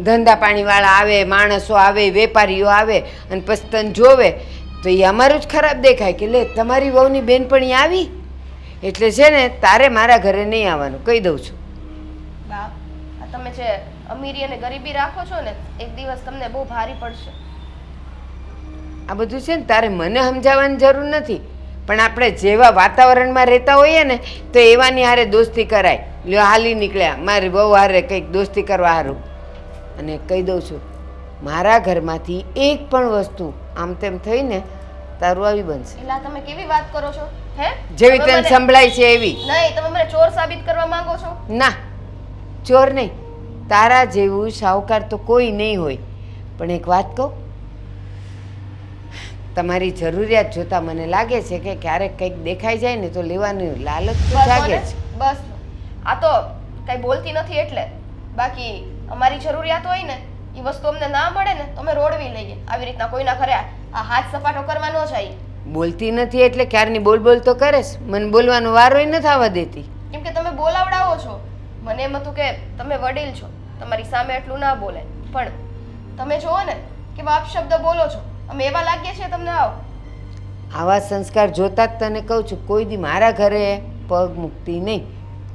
ધંધા પાણીવાળા આવે, માણસો આવે, વેપારીઓ આવે, અને પછી તને જોવે તો એ અમારું જ ખરાબ દેખાય કે લે તમારી વહુની બેનપણી આવી. એટલે છે ને તારે મારા ઘરે નહીં આવવાનું, કહી દઉં છું. બા, આ તમે જે અમીરી અને ગરીબી રાખો છો ને, એક દિવસ તમને બહુ ભારી પડશે. આ બધું છે ને તારે મને સમજાવવાની જરૂર નથી, પણ આપણે જેવા વાતાવરણમાં રહેતા હોઈએ ને તો એવાની હારે દોસ્તી કરાય. લ્યો હાલી નીકળ્યા મારી બહુ હારે કંઈક દોસ્તી કરવા સારું. અને કહી દઉં છું, મારા ઘરમાંથી એક પણ વસ્તુ આમ તેમ થઈને તારું આવી બનશે. એલા તમે કેવી વાત કરો છો? હે? જેવી તમે તને મને- સંભળાય છે એવી નહીં, તમે મને ચોર સાબિત કરવા માંગો છો? ના. ચોર નહીં, તારા જેવું શાહુકાર તો કોઈ નહીં હોય. પણ એક વાત કહું, તમારી જરૂરિયાત જોતા મને લાગે છે કે ક્યારેક કંઈક દેખાઈ જાય ને તો લેવાની લાલચ તો બસ જાગે મને- છે. બસ આ તો કઈ બોલતી નથી એટલે. બાકી અમારી જરૂરિયાત હોય ને એ વસ્તુ અમને ના મળે ને તો અમે રોડવી લઈએ. આવી રીતના કોઈના ઘરે આ હાથ સપાટો કરવા ન જાય. બોલતી નથી એટલે ક્યારની બોલ બોલ તો કરેશ, મને બોલવાનો વારોય નથી આવવા દેતી. કેમ કે તમે બોલાવડાવો છો. મને એમ હતું કે તમે વડીલ છો, તમારી સામે એટલું ના બોલે, પણ તમે જુઓ ને કેવા અપશબ્દ બોલો છો. અમે એવા લાગીએ છીએ તમને? આવો આવા સંસ્કાર જોતા જ તને કહું છું કોઈ દી મારા ઘરે પગ મૂકતી નહીં.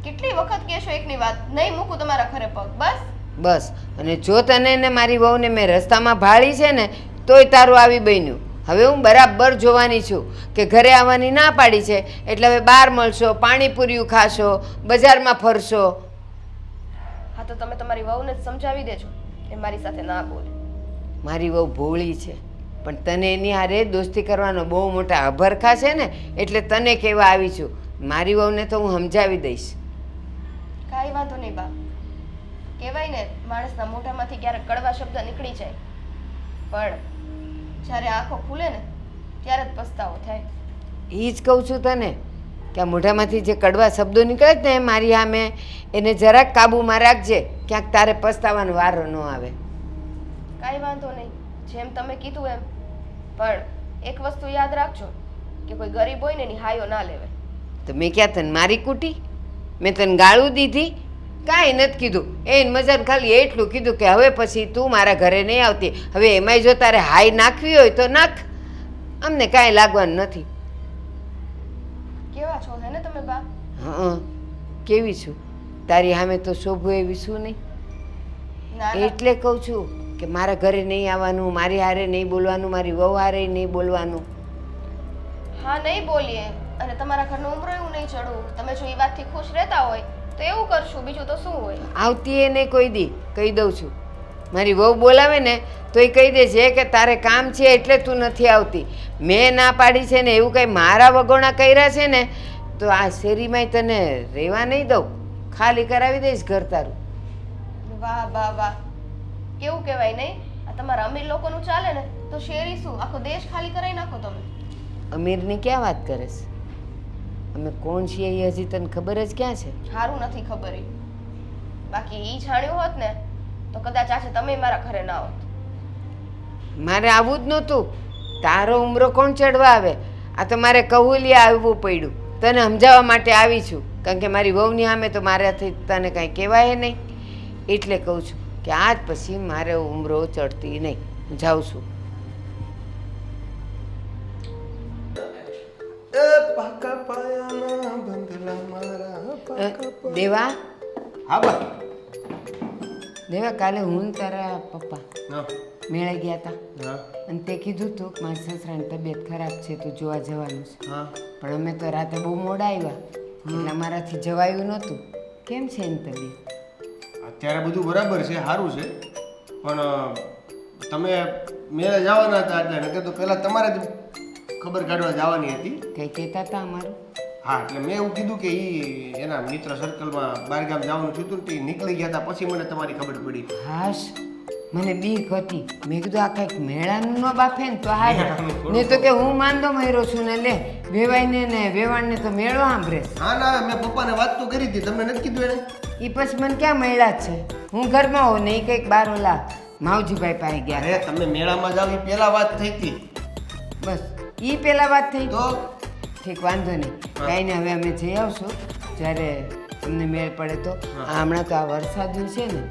કેટલી વખત કહેશો એકની વાત, નહીં મૂકું તમારા ઘરે પગ, બસ. બસ. અને જો તને ને મારી વહુને મેં રસ્તામાં ભાળી છે ને તોય તારું આવી બન્યું. હવે હું બરાબર જોવાની છું કે ઘરે આવવાની ના પાડી છે એટલે હવે બહાર મળશો, પાણીપુરીયું ખાશો, બજારમાં ફરશો. હા તો તમે તમારી વહુને જ સમજાવી દેજો એ મારી સાથે ના બોલે. મારી વહુ ભોળી છે પણ તને એની હારે દોસ્તી કરવાનો બહુ મોટા અભરખા છે ને એટલે તને કહેવા આવી છું. મારી વહુને તો હું સમજાવી દઈશ. કાંઈ વાંધો નહીં બા. કહેવાય ને માણસના મોઢામાંથી ક્યારેક કડવા શબ્દ નીકળી જાય પણ જ્યારે આંખો ખુલે ને ત્યારે જ પસ્તાવો થાય. એ જ કહું છું તને કે આ મોઢામાંથી જે કડવા શબ્દો નીકળે જ ને મારી સામે એને જરાક કાબૂમાં રાખજે, ક્યાંક તારે પસ્તાવાનો વારો ન આવે. કાંઈ વાંધો નહીં, જેમ તમે કીધું એમ. પણ એક વસ્તુ યાદ રાખજો કે કોઈ ગરીબ હોય ને એની હાયો ના લેવે. તો મેં ક્યાં તને મારી કૂટી? મેં તને ગાળું દીધી? કાંઈ નથી કીધું. એને મજાને ખાલી એટલું કીધું કે હવે પછી તું મારા ઘરે નહીં આવતી. હવે એમાંય જો તારે હાઈ નાખવી હોય તો નાખ, અમને કાંઈ લાગવાનું નથી. કેવા છો હે ને તમે બા? હં, કેવી છું? તારી સામે તો શોભું એવી શું નહીં? ના ના, એટલે કહું છું કે મારા ઘરે નહીં આવવાનું, મારી હારે નહીં બોલવાનું, મારી વહુ હારે નહીં બોલવાનું. હા નહીં બોલીએ અને તમારા ઘરનો ઉમરો એવું નહીં ચડવું. તમે જો એ વાતથી ખુશ રહેતા હોય તો એવું કરશું, બીજું તો શું હોય. આવતી એ નહીં કોઈ દી, કહી દઉં છું. મારી વહુ બોલાવે ને તો એ કહી દે છે કે તારે કામ છે એટલે તું નથી આવતી. મેં ના પાડી છે ને એવું કંઈ મારા વગોણા કર્યા છે ને તો આ શેરીમાંય તને રહેવા નહીં દઉં, ખાલી કરાવી દઈશ ઘર તારું. વાહ વાહ વાહ, કેવું કહેવાય નહીં? આ તમારા અમીર લોકોનું ચાલે ને તો શેરી શું આખો દેશ ખાલી કરાવી નાખો તમે. અમીરની ક્યાં વાત કરે છે? અમે કોણ છીએ એ હજી તને ખબર જ ક્યાં છે? સારું નથી ખબર ઈ. બાકી ઈ જાણ્યું હોત ને તો કદાચ આજે તમે મારા ઘરે ના હોત. મારે આવવું જ નહોતું. તારો ઉમરો કોણ ચડવા આવે? આ તો મારે કહુલિયા આવવું પડ્યું. તને સમજાવવા માટે આવી છું કારણ કે મારી વહુની સામે તો મારાથી તને કાંઈ કહેવાય નહીં. એટલે કહું છું કે આજ પછી મારે ઉમરો ચડતી નહીં. જાઉં છું. દેવા, હા બા. દેવા, કાલે હું ને તારા પપ્પા હા મેળે ગયા હતા હા અને તે કીધું તું કે મારી સસરાની તબિયત ખરાબ છે તો જોવા જવાનું છે. હા. પણ અમે તો રાતે બહુ મોડા આવ્યા એટલે અમારાથી જવાયું નહોતું. કેમ છે એની તબિયત? અત્યારે બધું બરાબર છે, સારું છે. પણ તમે મેળે જવાના હતા એટલે નકર તો પહેલાં તમારે જ ખબર કાઢવા જવાની હતી. કંઈ કહેતા હતા અમારું? હા, એટલે મેં એવું કીધું કે એના મિત્ર સર્કલમાં બહારગામ જવાનું થયું હતું ને તે નીકળી ગયા હતા પછી મને તમારી ખબર પડી. હાશ, મને બીક હતી. મેં કીધું આ કંઈક મેળાનું ન બાફે ને તો હાલ ને તો કે હું માંદો મર્યો છું ને લે વેવાઈને ને વેવાણને તો મેળો સાંભળે. હા ના, મેં પપ્પાને વાત તો કરી હતી, તમને નથી કીધું એને? એ પછી મને ક્યાં મળ્યા જ છે? હું ઘરમાં હોઉં ને એ કંઈક બાર ઓલા માવજીભાઈ પાસે ગયા. અરે તમે મેળામાં જાવ એ પહેલા વાત થઈ હતી બસ એ પહેલાં વાત થઈ. તો ઠીક, વાંધો નહીં. કાંઈ નહીં, હવે અમે જઈ આવશું જ્યારે તમને મેળ પડે તો. હમણાં તો આ વરસાદનું છે ને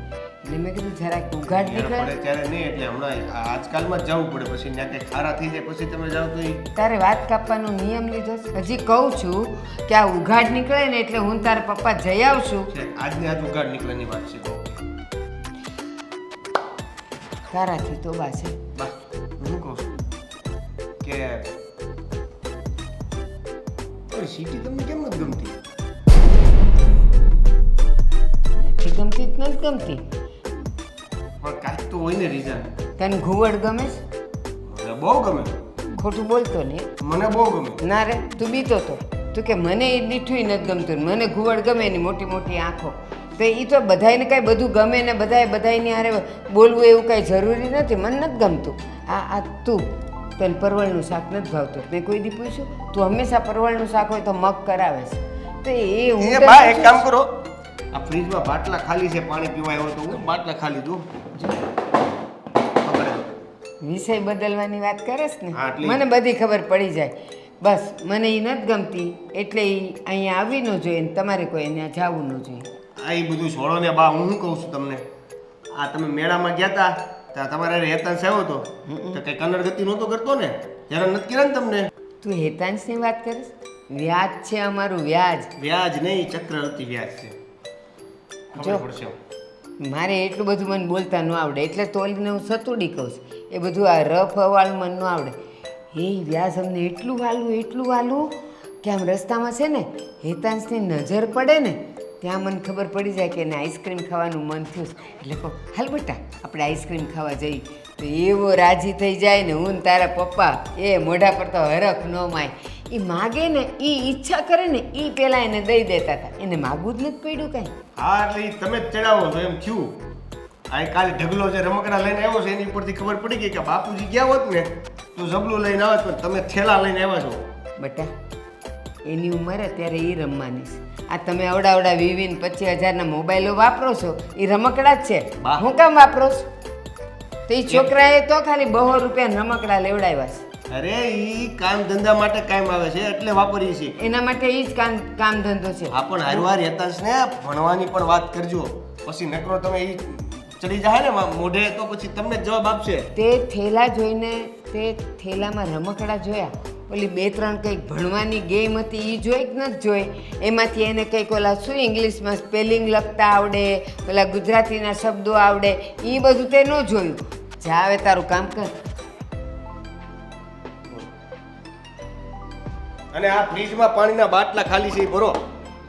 એટલે મેં કીધું જરાક ઉઘાડ મેળ પડે નીકળે. ત્યારે નહીં, એટલે હમણાં આજકાલમાં જ જવું પડે. પછી ત્યાં કંઈ ખારા થઈ જાય પછી તમે જાઓ તો તારે વાત કાપવાનો નિયમ લીધો છે? હજી કહું છું કે આ ઉઘાડ નીકળે ને એટલે હું તારા પપ્પા જઈ આવશું. છે આજની આજ ઉઘાડ નીકળેની વાત છે. તારાથી તો બાસે. બા હું કહું છું કે સિટી તમને કેમ નથી ગમતી? નથી ગમતી જ નથી ગમતી. પણ કાંઈક તો હોય ને રીઝન. તને ઘુવડ ગમે છે? મને બહુ ગમે. ખોટું બોલતો નહીં. મને બહુ ગમે. ના રે, તું બીતો તો તું કે મને એ દીઠું નથી ગમતું ને મને ઘુવડ ગમે એની મોટી મોટી આંખો. તો એ તો બધાને કાંઈ બધું ગમે ને બધાની હારે બોલવું એવું કાંઈ જરૂરી નથી. મને નથી ગમતું. આ તું તને પરવળનું શાક નથી ભાવતું. મેં કોઈ દી પૂછ્યું? તું હંમેશા પરવળનું શાક હોય તો મગ કરાવે છે. તો એ હું એ તને બા એક પૂછું કામ કરો, આ ફ્રીજમાં બાટલા ખાલી છે, પાણી પીવા આવ્યો તો હું બાટલા ખાલી દઉં. વિષય બદલવાની વાત કરસ ને હા, એટલે મને બધી ખબર પડી જાય. બસ મને એ નથી ગમતી એટલે એ અહીંયા આવી ન જોઈએ ને તમારે કોઈ અહીંયા જવું ન જોઈએ. આ એ બધું છોડો ને બા. હું શું કહું છું તમને, આ તમે મેળામાં ગયા હતા ત્યાં તમારે હેતાંશ આવ્યો હતો તો કંઈ કનડ ગતિ નહોતો કરતો ને? ત્યારે નથી કર્યા ને તમને? તું હેતાંશની વાત કરીશ? વ્યાજ છે અમારું, વ્યાજ. વ્યાજ નહીં, ચક્રવર્તી વ્યાજ છે. જો. ખબર પડશે. મારે એટલું બધું મને બોલતા ન આવડે, એટલે તો ઓલીને હું સતુડી કહું છું. એ બધું આ રફ હવાળું મને ન આવડે. એ વ્યાજ અમને એટલું વાલું કે આમ રસ્તામાં છે ને હેતાંશની નજર પડે ને ત્યાં મને ખબર પડી જાય કે એને આઈસ્ક્રીમ ખાવાનું મન થયું છે. એટલે કહું, હાલ બેટા આપણે આઈસ્ક્રીમ ખાવા જઈએ. તો એવો રાજી થઈ જાય ને, હું ને તારા પપ્પા એ મોઢા પર તો હરખ ન માય. એ માગે ને, એ ઈચ્છા કરે ને, એ પહેલાં એને દઈ દેતા હતા. એને માગવું જ નથી પડ્યું કાંઈ. હા, એટલે ઈ તમે જ ચડાવો છો એમ થયું. આ કાલે ઢગલો જે રમકડા લઈને આવ્યો છે એની ઉપરથી ખબર પડી ગઈ કે બાપુજી ગયા હોત ને તો જબલું લઈને આવત, પણ તમે થેલા લઈને આવ્યા છો. બટા એની ઉંમર અત્યારે એ રમવાની છે. આ તમે અવડા 20,000-25,000ના મોબાઈલો વાપરો છો, એ રમકડા જ છે. બા. હું કામ વાપરો છો? તો એ છોકરાએ તો ખાલી 200 રૂપિયા રમકડા લેવડાવ્યા છે. અરે ઈ કામ ધંધા માટે કામ આવે છે એટલે વાપરીએ છીએ. એના માટે એ જ કામ ધંધો છે. હા, પણ હારવાર હેતાંશને ભણવાની પણ વાત કરજો. પછી નકરો તમે ઈ ચડી જાય ને મોઢે તો પછી તમને જ જવાબ આપશે. તે થેલા જોઈને, તે થેલામાં રમકડા જોયા, ઓલી 2-3 કંઈક ભણવાની ગેમ હતી એ જોઈ કે નથી જોઈ? એમાંથી એને કંઈક ઓલા શું ઇંગ્લિશમાં સ્પેલિંગ લખતા આવડે, ઓલા ગુજરાતીના શબ્દો આવડે, એ બધું તે ન જોયું. જા હવે તારું કામ કર. અને આ ફ્રીજમાં પાણીના બાટલા ખાલી છે ઈ ભરો.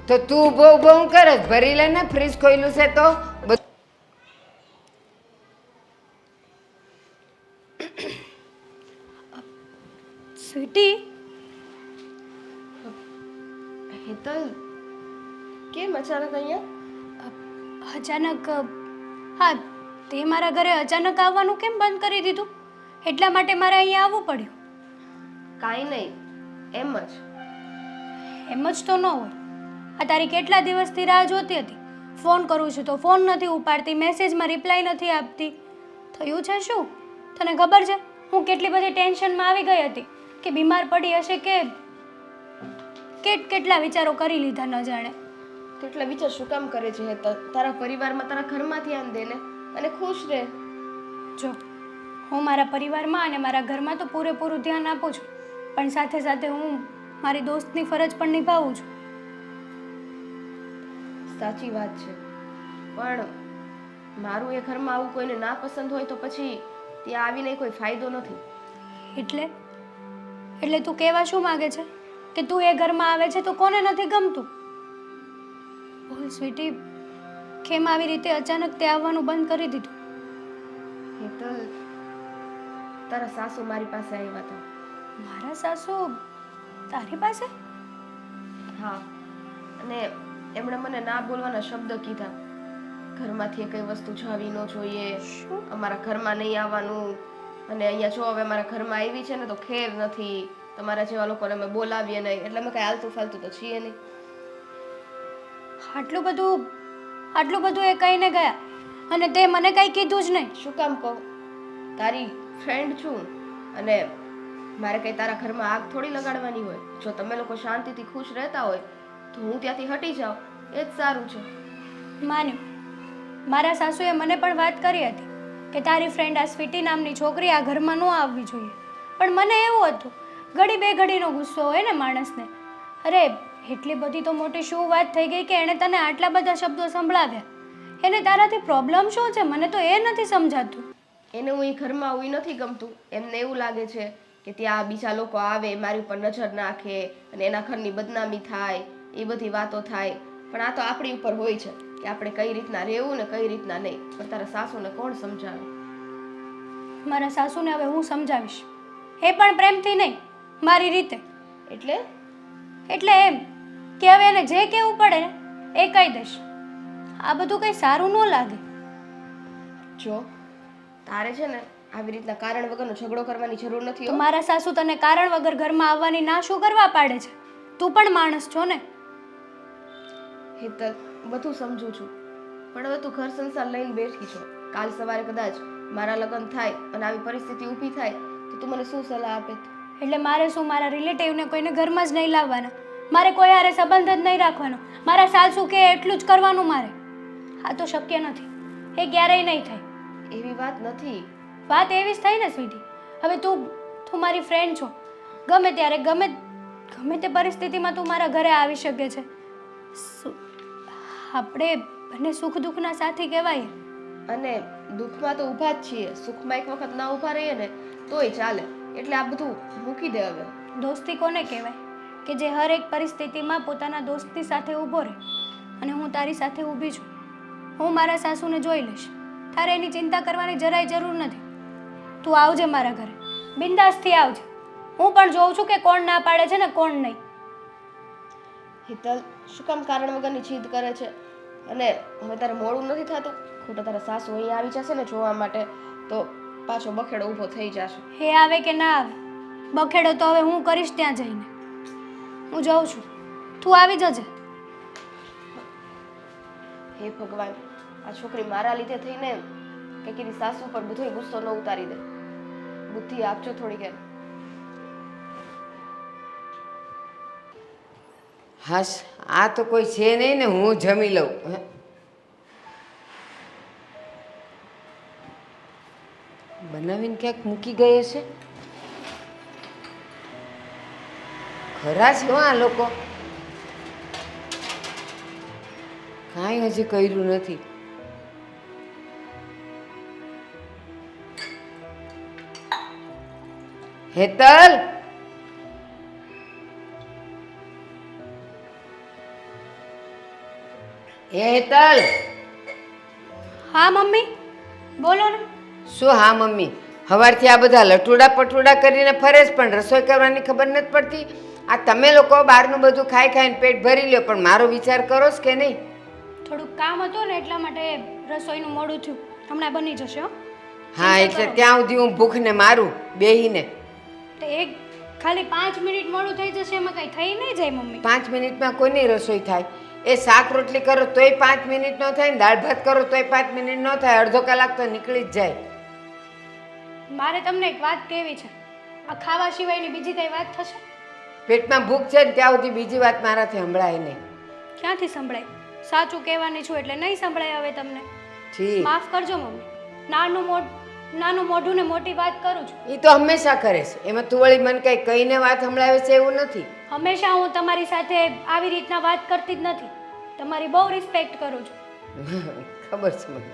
તો તું ઊભો હું કરે ભરી લે ને, ફ્રીજ ખોયલું છે તો. સ્વીટી, હેતલ કેમ અચાનક અહીંયા? અચાનક હા, તે મારા ઘરે અચાનક આવવાનું કેમ બંધ કરી દીધું? એટલા માટે મારે અહીંયા આવવું પડ્યું. કાંઈ નહીં, એમ જ. એમ જ તો ન હોય. આ તારી કેટલા દિવસથી રાહ જોતી હતી. ફોન કરું છું તો ફોન નથી ઉપાડતી, મેસેજમાં રિપ્લાય નથી આપતી. થયું છે શું? તને ખબર છે હું કેટલી બધી ટેન્શનમાં આવી ગઈ હતી કે બીમાર પડી હશે કે કેટલા વિચારો કરી લીધા ન જાણે. તો એટલા વિચાર શું કામ કરે છે હેતલ? તારા પરિવારમાં, તારા ઘરમાં ધ્યાન દે ને અને ખુશ રહે. જો, હું મારા પરિવારમાં અને મારા ઘરમાં તો પૂરેપૂરું ધ્યાન આપું છું, પણ સાથે સાથે હું મારી દોસ્તની ફરજ પણ નિભાવું છું. સાચી વાત છે, પણ મારું એ ઘરમાં આવું કોઈને ના પસંદ હોય તો પછી ત્યાં આવીને કોઈ ફાયદો નથી. એટલે તું કહેવા શું માંગે છે કે તું એ ઘરમાં આવે છે તો કોને નથી ગમતું? બોલ સ્વીટી, કેમ આવી રીતે અચાનક તે આવવાનું બંધ કરી દીધું? હેતલ, તારા સાસુ મારી પાસે આવ્યા હતા. મારા સાસુ તારી પાસે? હા, અને એમણે મને ના બોલવાના શબ્દ કીધા. ઘરમાંથી કઈ વસ્તુ જવી ન જોઈએ, અમારા ઘરમાં નહીં આવવાનું, અને અહીંયા જો હવે અમારા ઘરમાં આવી છે ને તો ખેર નથી, તમારા જેવા લોકોને અમે બોલાવીએ નહીં, એટલે અમે કઈ આલતું ફાલતું તો છીએ નહીં. આટલું બધું એ કહીને ગયા અને તે મને કઈ કીધું જ નહીં. શું કામ કહું? તારી ફ્રેન્ડ છું અને મારે કઈ તારા ઘરમાં આગ થોડી લગાડવાની હોય. જો તમે લોકો શાંતિથી ખુશ રહેતા હોય તો હું ત્યાંથી હટી જાઉં, એ જ સારું છે. માન્યું, મારા સાસુએ મને પણ વાત કરી હતી કે તારી ફ્રેન્ડ આ સ્વીટી નામની છોકરી આ ઘરમાં ન આવવી જોઈએ, પણ મને એવું હતું ઘડી બે ઘડીનો ગુસ્સો હોય ને માણસને. અરે એટલી બધી તો મોટી શું વાત થઈ ગઈ કે એણે તને આટલા બધા શબ્દો સંભળાવ્યા? એને તારાથી પ્રોબ્લેમ શું છે મને તો એ નથી સમજાતું. એને હું એ ઘરમાં આવું નથી ગમતું. એમને એવું લાગે છે કે ત્યાં બીજા લોકો આવે, મારી ઉપર નજર નાખે અને એના ઘરની બદનામી થાય, એ બધી વાતો થાય. પણ આ તો આપણી ઉપર હોય છે કે આપણે કઈ રીતના રહેવું ને કઈ રીતના નહીં. પણ તારા સાસુને કોણ સમજાવે? મારા સાસુને હવે હું સમજાવીશ, એ પણ પ્રેમથી નહીં, મારી રીતે. એટલે એમ કે હવે એને જે કહેવું પડે ને એ કહી દઈશ. આ બધું કંઈ સારું ન લાગે. જો તારે છે ને આવી રીતના કારણ વગરનો ઝઘડો કરવાની જરૂર નથી. તો મારા સાસુ તને કારણ વગર ઘરમાં આવવાની ના શું કરવા પાડે છે? તું પણ માણસ છો ને. હેતલ, બધું સમજુ છું, પણ હવે તું ઘર સંસાર લઈને બેઠી છો. કાલ સવારે કદાચ મારા લગ્ન થાય અને આવી પરિસ્થિતિ ઊભી થાય તો તું મને શું સલાહ આપે? એટલે મારે શું મારા રિલેટિવને કોઈને ઘરમાં જ નહીં લાવવાના? મારે કોઈ હારે સંબંધ જ નહીં રાખવાનો? મારા સાસુ કે એટલું જ કરવાનું મારે? આ તો શક્ય નથી, એ ક્યારેય નહીં થાય. એવી વાત નથી. વાત એવી જ થઈ ને સ્વીટી. હવે તું મારી ફ્રેન્ડ છો, ગમે ત્યારે ગમે તે પરિસ્થિતિમાં તું મારા ઘરે આવી શકે છે. આપણે બંને સુખ દુઃખના સાથી કહેવાય. અને દુઃખમાં તો ઊભા જ છીએ, સુખમાં એક વખત ના ઊભા રહીએ ને તોય ચાલે. એટલે આ બધું મૂકી દે હવે. દોસ્તી કોને કહેવાય કે જે હર એક પરિસ્થિતિમાં પોતાના દોસ્તી સાથે ઊભો રહે. અને હું તારી સાથે ઊભી છું. હું મારા સાસુને જોઈ લઈશ. તારે એની ચિંતા કરવાની જરાય જરૂર નથી. તું આવજે મારા ઘરે, બિંદાસથી આવજે. હું પણ જોઉં છું કે કોણ ના પાડે છે ને કોણ નહીં. હિતલ, શું કામ કારણ વગરની જીદ કરે છે? અને હવે તારે મોડું નથી થતું? ખોટા તારા સાસુ અહીંયા આવી જશે ને જોવા માટે તો પાછો બખેડો ઊભો થઈ જશે. હે આવે કે ના આવે, બખેડો તો હવે હું કરીશ ત્યાં જઈને. હું જાઉં છું, તું આવી જજે. હે ભગવાન, આ છોકરી મારા લીધે થઈને કે એની સાસુ પર બધોય ગુસ્સો ન ઉતારી દે. બુદ્ધિ આપજો થોડીક એને. હાશ, આ તો કોઈ છે નહીં ને, હું જમી લઉં. હે? બનાવીને ક્યાંક મૂકી ગઈ હશે. ખરા છે હો આ લોકો, કાંઈ હજી કર્યું નથી. હેતલ, હેતલ. હા મમ્મી, બોલો ને. શું હા મમ્મી? સવારથી આ બધા લટુડા પટુડા કરીને ફરે છે પણ રસોઈ કરવાની ખબર નથી પડતી. આ તમે લોકો બહારનું બધું ખાઈ ખાઈને પેટ ભરી લ્યો પણ મારો વિચાર કરો જ કે નહીં? થોડુંક કામ હતું ને એટલા માટે રસોઈનું મોડું થયું. હમણાં બની જશે હો. હા, એટલે ત્યાં સુધી હું ભૂખને મારું બેહીને. તો એક ખાલી 5 મિનિટ મોડું થઈ જશે એમાં કઈ થઈ નહીં જાય મમ્મી. 5 મિનિટમાં કોઈની રસોઈ થાય? એ શાક રોટલી કરો તોય 5 મિનિટ ન થાય ને દાળ ભાત કરો તોય 5 મિનિટ ન થાય. અડધો કલાક તો નીકળી જ જાય. મારે તમને એક વાત કહેવી છે. આ ખાવા સિવાયની બીજી કઈ વાત થશે? પેટમાં ભૂખ છે ને ત્યાં સુધી બીજી વાત મારાથી સંભળાય નહીં. ક્યાંથી સંભળાય? સાચું કહેવાની છું એટલે નહીં સંભળાય હવે તમને. ઠીક, માફ કરજો મમ્મી. નાનું મોઢું ને મોટી વાત કરું છું. એ તો હંમેશા કરે છે. એમાં તું વળી મને કઈ કહીને વાત સંભળાવે છે એવું નથી. હંમેશા હું તમારી સાથે આવી રીતના વાત કરતી જ નથી. તમારી બહુ રિસ્પેક્ટ કરું છું. ખબર છે મને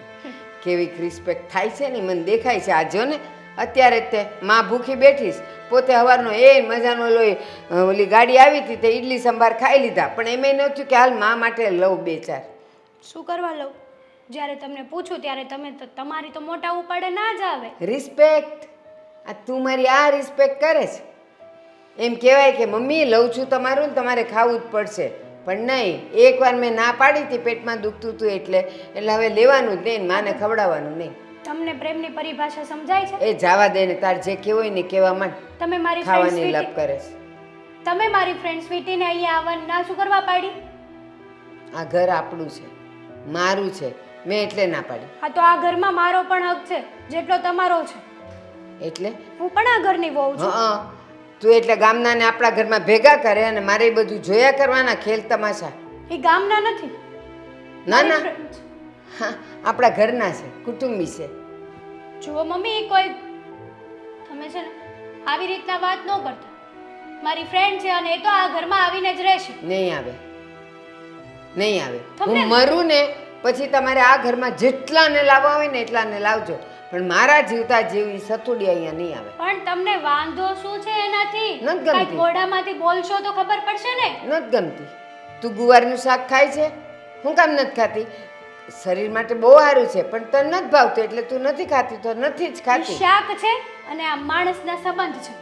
કેવી રિસ્પેક્ટ થાય છે ને, મને દેખાય છે. આ જો ને અત્યારે જ તે માં ભૂખી બેઠીશ, પોતે સવારનો એ મજાનો લોહી ઓલી ગાડી આવી હતી તે ઈડલી સંભાર ખાઈ લીધા પણ એમ ન થયું કે હાલ મા માટે લઉં 2-4. શું કરવા લઉં? જ્યારે તમને પૂછું ત્યારે તમે તમારી તો મોટા ઉપાડે ના જ આવે. રિસ્પેક્ટ, આ તું મારી આ રિસ્પેક્ટ કરે છે. એમ કહેવાય કે મમ્મી લઉં છું તમારું ને તમારે ખાવું જ પડશે. પણ નહીં, એકવાર મેં ના પાડી હતી પેટમાં દુખતું હતું એટલે હવે લેવાનું જ નહીં, માને ખવડાવવાનું નહીં. તમને પ્રેમની પરિભાષા સમજાય છે? એ જવા દે ને, તાર જે કહેવું હોય ને કહેવા માંડ. તમે મારી ફ્રેન્ડ ખાવાની લપ સ્વીટી, કરે છે. તમે મારી ફ્રેન્ડ સ્વીટીને અહીંયા આવવાનું ના શું કરવા પાડી? આ ઘર આપણું છે, મારું છે, મેં એટલે ના પાડી. હા તો આ ઘરમાં મારો પણ હક છે જેટલો તમારો છે. એટલે હું પણ આ ઘરની વહુ છું. હા, તું એટલે ગામનાને આપણા ઘરમાં ભેગા કરે અને મારે એ બધું જોયા કરવાના ખેલ તમાશા. એ ગામના નથી. ના ના, મારી friend છે. હા, આપણા ઘરના છે, કુટુંબી છે. જુઓ મમ્મી, એ કોઈ તમે છે ને આવી રીતના વાત ન કરતા. મારી ફ્રેન્ડ છે અને એ તો આ ઘરમાં આવીને જ રહેશે. નહીં આવે, નહીં આવે. તમને- હું મરું ને પછી તમારે આ ઘરમાં જેટલાને લાવવા હોય ને એટલાને લાવજો પણ મારા જીવતા જેવી સતુડી અહીંયા નહીં આવે. પણ તમને વાંધો શું છે એનાથી? નથી ગમતી. કાંઈક મોઢામાંથી બોલશો તો ખબર પડશે ને. નથી ગમતી. તું ગુવારનું શાક ખાય છે? હું કામ નથી ખાતી? શરીર માટે બહુ સારું છે પણ તને નથી ભાવતું એટલે તું નથી ખાતી તો નથી જ ઈ ખાતી. શાક છે અને આ માણસના સંબંધ છે.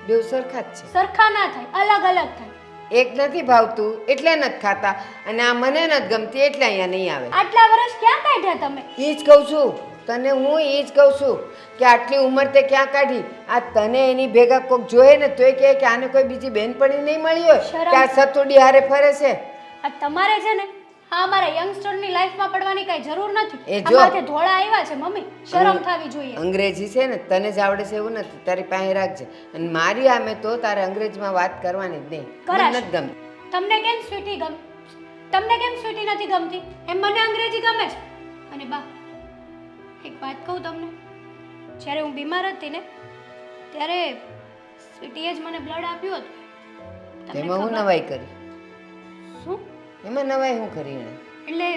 બેવ સરખા જ છે. સરખા ના થાય, અલગ અલગ થાય. એક નથી ભાવતું એટલે નથી ખાતા અને આ મને નથી ગમતી એટલે અહીંયા નહીં આવે. આટલા વર્ષ ક્યાં કાઢ્યા તમે? એ જ કહું છું તને, હું એ જ કહું છું કે આટલી ઉંમર તે ક્યાં કાઢી? આ તને એની ભેગા કોક જોયે ને તોય કહે કે આને કોઈ બીજી બહેનપણી નહીં મળી હોય શરમ. કે આ સતુડી હારે ફરે છે. આ તમારે છે ને હા અમારા યંગસ્ટરની લાઈફમાં પડવાની કઈ જરૂર નથી. એ આ જો. માથે ધોળા આવ્યા છે મમ્મી, શરમ થવી જોઈએ. અંગ્રેજી છે ને તને જ આવડે છે એવું નથી, તારી પાસે રાખજે. અને મારી આમે તો તારે અંગ્રેજીમાં વાત કરવાની જ નહીં. મને કરાશ. નથી ગમતી. તમને કેમ સ્વીટી તમને કેમ સ્વીટી નથી ગમતી? એમ મને અંગ્રેજી ગમે છે. અને બા એક વાત કહું તમને, જ્યારે હું બીમાર હતી ને ત્યારે સ્વીટીએ જ મને બ્લડ આપ્યું હતું. તમને તેમાં હું ખબર- નવાઈ કરી? શું? એમાં નવાઈ શું કરી એણે? એટલે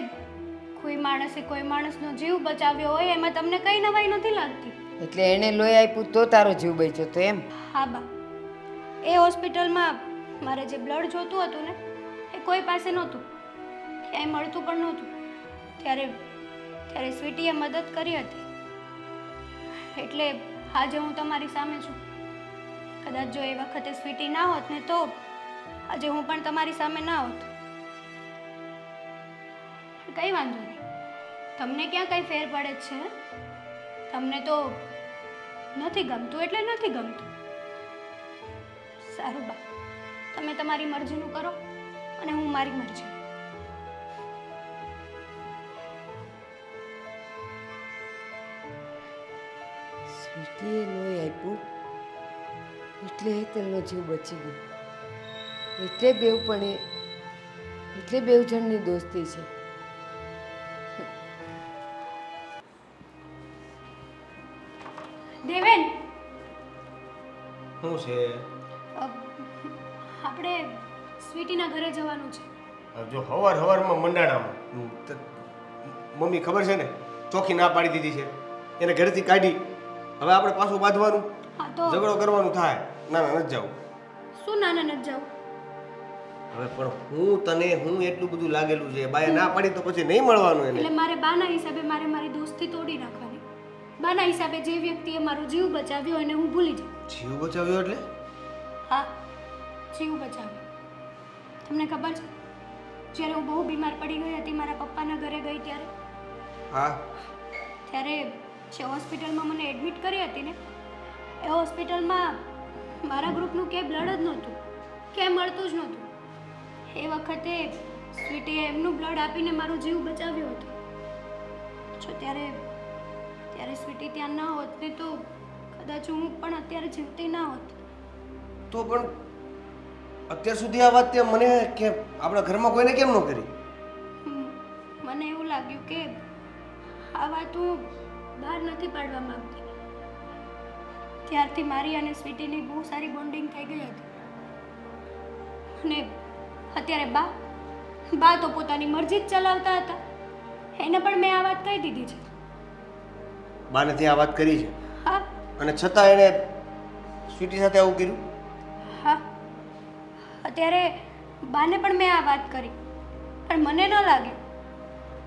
કોઈ માણસે કોઈ માણસનો જીવ બચાવ્યો હોય એમાં તમને કઈ નવાઈ નથી લાગતી? એટલે એણે લોહી આપ્યું તો તારો જીવ બચ્યો તો એમ? હા બા, એ હોસ્પિટલમાં મારે જે બ્લડ જોતું હતું ને એ કોઈ પાસે નહોતું, ક્યાંય મળતું પણ નહોતું. ત્યારે સ્વીટીએ મદદ કરી હતી, એટલે આજે હું તમારી સામે છું. કદાચ જો એ વખતે સ્વીટી ના હોત ને તો આજે હું પણ તમારી સામે ના હોત. કંઈ વાંધો નહીં, તમને ક્યાં કંઈ ફેર પડે જ છે? તમને તો નથી ગમતું એટલે નથી ગમતું. સારું બા, તમે તમારી મરજીનું કરો અને હું મારી મરજી. સ્વીટીએ લોહી આપ્યું એટલે હેતલનો જીવ બચી ગયો. એટલે બેવ જણની દોસ્તી છે. દેવેન, શું છે? આપણે સ્વીટીના ઘરે જવાનું છે. જો હવારમાં મંડાણામાં મમ્મી ખબર છે ને, ચોખ્ખી ના પાડી દીધી છે, એને ઘરેથી કાઢી. હવે આપણે પાછું બાંધવાનું, હા તો ઝઘડો કરવાનું થાય. ના નથી જવું. શું નાના નથી જવું? હવે પણ હું એટલું બધું લાગેલું છે, બાએ ના પાડી તો પછી નહીં મળવાનું એને. એટલે મારે બાના હિસાબે મારી દોસ્તી તોડી નાખવાની. બાના હિસાબે જે વ્યક્તિએ મારો જીવ બચાવ્યો એને હું ભૂલી જાઉં. જીવ બચાવ્યો એટલે? હા, જીવ બચાવ્યો. તમને ખબર છે, જ્યારે હું બહુ બીમાર પડી ગઈ હતી, મારા પપ્પાના ઘરે ગઈ ત્યારે હા. ત્યારે જે હોસ્પિટલમાં મને એડમિટ કરી હતી ને, એ હોસ્પિટલમાં મારા ગ્રુપનું ક્યાંય બ્લડ જ નહોતું, ક્યાંય મળતું જ નહોતું. એ વખતે સ્વીટીએ એમનું બ્લડ આપીને મારો જીવ બચાવ્યો હતો. જો ત્યારે સ્વીટી ત્યાં ના હોત ને તો કદાચ હું પણ અત્યારે જીવતી ના હોત. તો પણ અત્યાર સુધી આ વાત તે મને કે આપણા ઘરમાં કોઈને કેમ ન કરી? મને એવું લાગ્યું કે આ વાત હું બહાર નથી પાડવા માંગતી. ત્યારથી મારી અને સ્વીટીની બહુ સારી બોન્ડિંગ થઈ ગઈ હતી. અને અત્યારે બા તો પોતાની મરજી જ ચલાવતા હતા. એને પણ મેં આ વાત કહી દીધી છે. બાને ત્યાં આ વાત કરી છે હા અને છતાં એણે સ્વીટી સાથે આવું કર્યું? હા, અત્યારે બાને પણ મેં આ વાત કરી, પણ મને ન લાગ્યું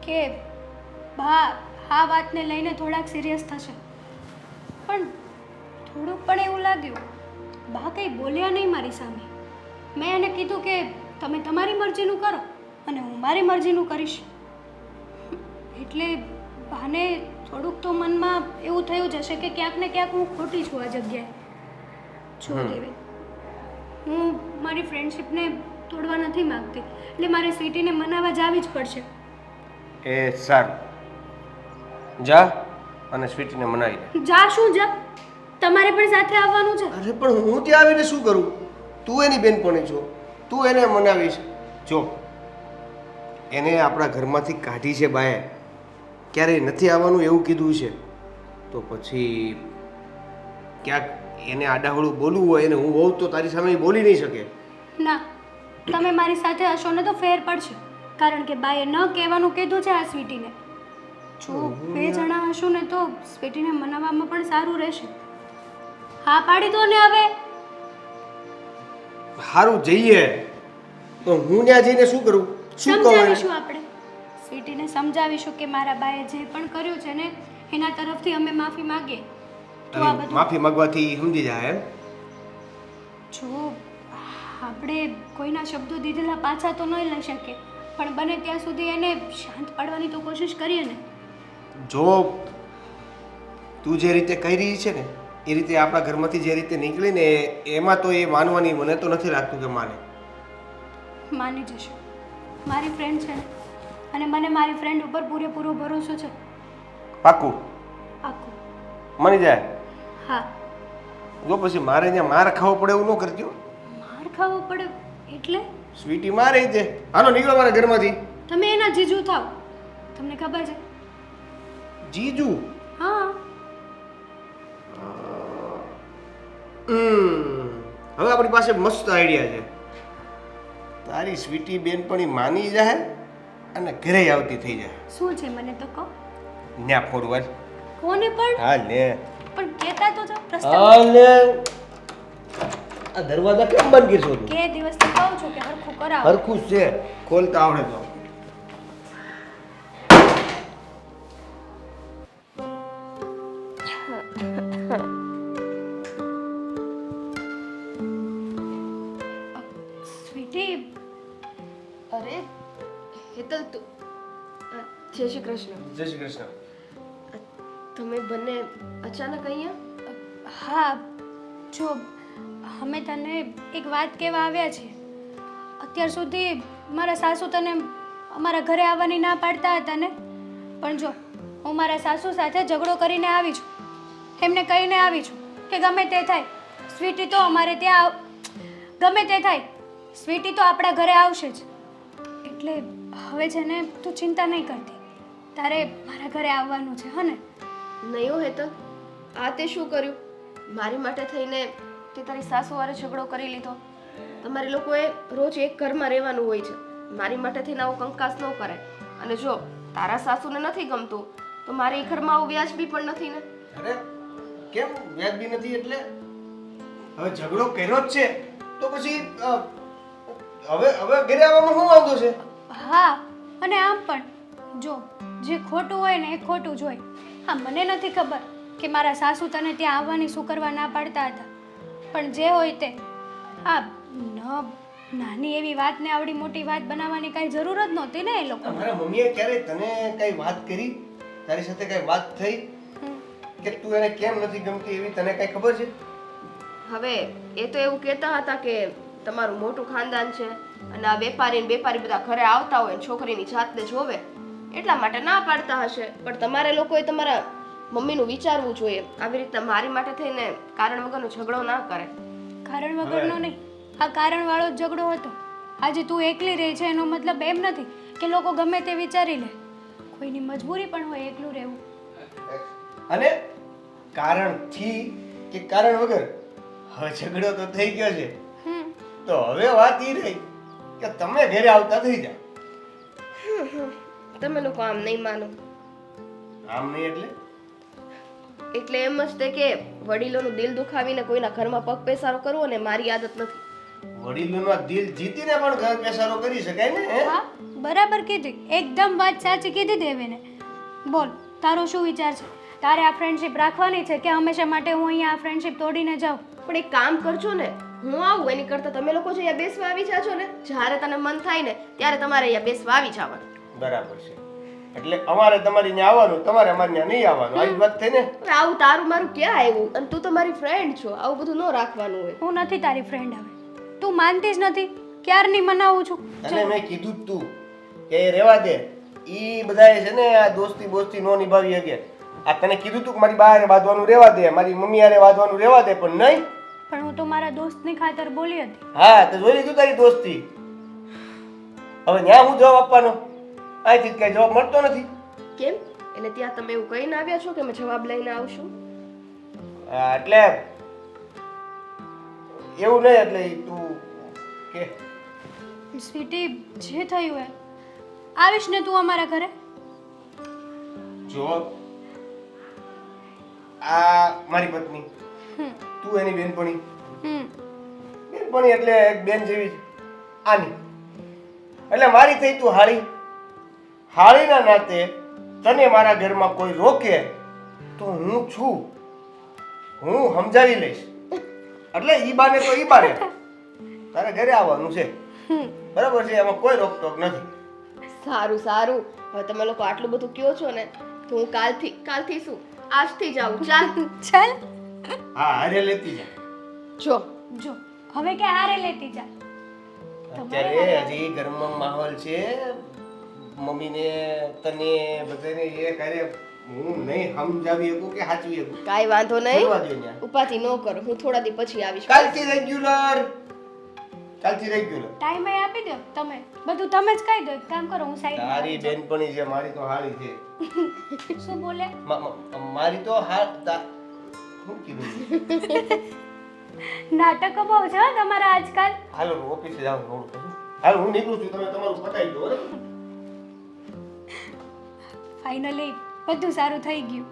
કે બા આ વાતને લઈને થોડાક સિરિયસ થશે. પણ થોડુંક પણ એવું લાગ્યું, બા કંઈ બોલ્યા નહીં મારી સામે. મેં એને કીધું કે તમે તમારી મરજીનું કરો અને હું મારી મરજીનું કરીશ. એટલે બાને થોડુંક તો મનમાં એવું થયું જ હશે કે ક્યાંક ને ક્યાંક હું ખોટી છું આ જગ્યાએ. જો દેવી, હું મારી ફ્રેન્ડશિપને તોડવા નથી માંગતી, એટલે મારે સ્વીટીને મનાવવા જાવી જ પડશે. એ સારું, જા અને સ્વીટીને મનાવી દે. જા શું જા, તમારે પણ સાથે આવવાનું છે. અરે પણ હું ત્યાં આવીને શું કરું? તું એની બેનપણી છો, તું એને મનાવીશ. જો એને આપણા ઘરમાંથી કાઢી છે બાએ, ક્યારેય નથી આવવાનું એવું કીધું છે, તો પછી ક્યાંક એને આડાહળું બોલવું હોય એને હું હોઉં તો તારી સામે બોલી નહીં શકે. ના, તમે મારી સાથે હશો ને તો ફેર પડશે, કારણ કે બાએ ન કહેવાનું કીધું છે આ સ્વીટીને. જો બે જણા હશું ને તો સ્વીટીને મનાવવામાં પણ સારું રહેશે. હા પાડી દો ને હવે. સારું જઈએ, તો હું ત્યાં જઈને શું કરું? શું કહું એને? સમજાવીશું આપણે, સ્વીટીને સમજાવીશું કે મારા બાએ જે પણ કર્યું છે ને એના તરફથી અમે માફી માંગીએ. તો આ બધું માફી માંગવાથી સમજી જાય એમ? જો આપણે કોઈના શબ્દો દીધેલા પાછા તો નહીં લઈ શકીએ, પણ બને ત્યાં સુધી એને શાંત પાડવાની તો કોશિશ કરીએ ને. જો તું જે રીતે કહી રહી છે ને એ રીતે આપણા ઘરમાંથી જે રીતે નીકળી ને એમાં તો એ માનવાની મને તો નથી લાગતું કે માને. માની જશે, મારી ફ્રેન્ડ છે ને, અને મને મારી ફ્રેન્ડ ઉપર પૂરેપૂરો ભરોસો છે. પાક્કું આખું માની જાય? હા. જો પછી મારે ત્યાં માર ખાવો પડે એવું ન કરજો. માર ખાવો પડે એટલે? સ્વીટી મારે છે. હાલો નીકળો મારા ઘરમાંથી. તમે એના જીજુ થાવ, તમને ખબર છે? જીજુ? હા. હવે આપણી પાસે મસ્ત આઈડિયા છે. તારી સ્વીટી બેનપણી માની જાય અને ઘરે આવતી થઈ જાય. શું છે મને તો કહો. ન્યા ફોરવર્ડ. કોને પણ હા ને. પણ કહેતા તો જાઓ રસ્તા હા ને. આ દરવાજા કેમ બંધ કરશો તું? કે દિવસથી કહું છું કે હરખું કરાવો. હરખું જ છે, ખોલતા આવડે તો. સ્વીટી, અરે હેતલ તું જય શ્રી કૃષ્ણ. જય શ્રી કૃષ્ણ. તમે બંને અચાનક અહીંયા? હા જો અમે તને એક વાત કહેવા આવ્યા છીએ. અત્યાર સુધી મારા સાસુ તને અમારા ઘરે આવવાની ના પાડતા હતા ને, પણ જો હું મારા સાસુ સાથે ઝઘડો કરીને આવી છું. એમને કહીને આવી છું કે ગમે તે થાય સ્વીટી તો અમારે ત્યાં ગમે તે થાય સ્વીટી તો આપણા ઘરે આવશે જ. એટલે હવે છે ને તું ચિંતા નહીં કરતી, તારે મારા ઘરે આવવાનું છે હે ને? નહીં હો હેતલ, આ તે શું કર્યું? મારી માટે થઈને તે તારી સાસુ વારે ઝઘડો કરી લીધો. તમારે લોકોએ રોજ એક ઘરમાં રહેવાનું હોય છે. મારી માટે થઈને આવો કંકાસ ન કરાય. અને જો તારા સાસુને નથી ગમતું તો મારે એ ઘરમાં આવું વ્યાજબી પણ નથી ને. અરે કેમ વ્યાજબી નથી એટલે? હવે ઝઘડો કર્યો જ છે તો પછી હવે હવે ઘરે આવવામાં શું વાંધો છે? હા, અને આમ પણ જો જે ખોટું હોય ને એ ખોટું જ હોય. હા, મને નથી ખબર કે મારા સાસુ તને ત્યાં આવવાની શું કરવા ના પાડતા હતા, પણ જે હોય તે હા નાની એવી વાતને આવડી મોટી વાત બનાવવાની કાંઈ જરૂર જ નહોતી ને એ લોકો. મારા મમ્મીએ ક્યારે તને કઈ વાત કરી? તારી સાથે કઈ વાત થઈ કે તું એને કેમ નથી ગમતી એવી તને કઈ ખબર છે? હવે એ તો એવું કહેતા હતા કે તમારું મોટું ખાનદાન છે અને આ વેપારી ને બેપારી બધા ઘરે આવતા હોય ને છોકરીની જાતને જોવે એટલા માટે ના પાડતા હશે. પણ તમારે લોકોએ તમારા મમ્મીનું વિચારવું જોઈએ. આવી રીતના મારી માટે થઈને કારણ વગરનો ઝઘડો ના કરે. કારણ વગરનો નહીં, આ કારણવાળો જ ઝઘડો હતો. આજે તું એકલી રહી છે એનો મતલબ એમ નથી કે લોકો ગમે તે વિચારી લે. કોઈની મજબૂરી પણ હોય એકલું રહેવું. અને કારણથી કે કારણ વગર હવે ઝઘડો તો થઈ ગયો છે, તો હવે વાત ઈ રહી કે તમે ઘરે આવતા થઈ જાઓ. તમે લોકો આમ નહીં માનો. આમ નહીં એટલે? એટલે એમ જ તે કે વડીલોનું દિલ દુખાવીને કોઈના ઘરમાં પગ પેસારો કરવો ને મારી આદત નથી. વડીલોનું દિલ જીતીને પણ ઘર પેસારો કરી શકાય ને? હે? હા, બરાબર કીધી, એકદમ વાત સાચી કીધી દેવીને. બોલ, તારો શું વિચાર છે? તારે આ ફ્રેન્ડશિપ રાખવાની છે કે હંમેશા માટે હું અહીંયા આ ફ્રેન્ડશિપ તોડીને જાઉં? પણ એક કામ કરજો ને, હું આવું એની કરતા તમે લોકો જે અહીંયા બેસવા આવી જાજો ને, જ્યારે તને મન થાય ને ત્યારે તમારે અહીંયા બેસવા આવી જવાનું. બરાબર છે. એટલે અમારે તમારી ત્યાં આવવાનું, તમારે અમારે ત્યાં નહીં આવવાનું, આવી વાત થઈ ને? હવે આવું તારું મારું ક્યાં આવ્યું? અને તું તો મારી ફ્રેન્ડ છો, આવું બધું ન રાખવાનું હોય. હું નથી તારી ફ્રેન્ડ. હવે તું માનતી જ નથી, ક્યારની મનાવું છું. તને મેં કીધું જ તું કે એ રહેવા દે, ઈ બધાએ છે ને આ દોસ્તી બોસ્તી નો નિભાવી શકે. આ તને કીધું તું કે મારી બા હારે વાંધવાનું રહેવા દે, મારી મમ્મી હારે વાંધવાનું રહેવા દે, પણ નહીં. પણ હું તો મારા દોસ્તની ખાતર બોલી હતી. હા, તો જોઈ લીધું તારી દોસ્તી. હવે ન્યા હું જવાબ આપવાનો? અહીંથી કઈ જવાબ મળતો નથી. કેમ? એટલે ત્યાં તમે એવું કહીને આવ્યા છો કે મેં જવાબ લઈને આવશું? એટલે એવું નહીં, એટલે તું કે સ્વીટી, જે થયું એ આવીશ ને તું અમારા ઘરે? જો આ મારી પત્ની, તું એની બેનપણી. બેનપણી એટલે એક બેન જેવી જ. આની એટલે મારી થઈ તું હાળી. હાળીના નાતે તને મારા ઘરમાં કોઈ રોકે તો હું છું, હું સમજાવી લઈશ. એટલે ઈ બાને તો ઈ બાને તારે ઘરે આવવાનું છે, બરાબર છે? એમાં કોઈ રોકટોક નથી. સારું સારું, હવે તમે લોકો આટલું બધું કહો છો ને તો હું કાલથી શું આજથી જ આવું. ચાલ ચાલ. હા, હારે લેતી જા. જો જો હવે કે હારે લેતી જા. અત્યારે હજી ઘરમાં માહોલ છે, મમ્મીને તને બધાને એ કરે હું નહીં સમજાવી શકું કે સાચવી શકું. કાંઈ વાંધો નહીં, કરવા દે ન્યા. ઉપાધિ ન કરો, હું થોડા દી પછી આવીશ. કાલથી રેગ્યુલર. ટાઈમે આપી દો તમે, બધું તમે જ કહી દો. એક કામ કરો, હું સાઈડ તારી બેનપણી છે, મારી તો હાળી છે. શું બોલે? મારી તો શું કીધું? નાટકો બહુ છે હો તમારા આજકાલ. હાલો હું ઓફિસે જાઉં થોડું પછી. હાલો હું નીકળું છું, તમે તમારું પતાવી દો બરાબર. ફાઇનલી બધું સારું થઈ ગયું.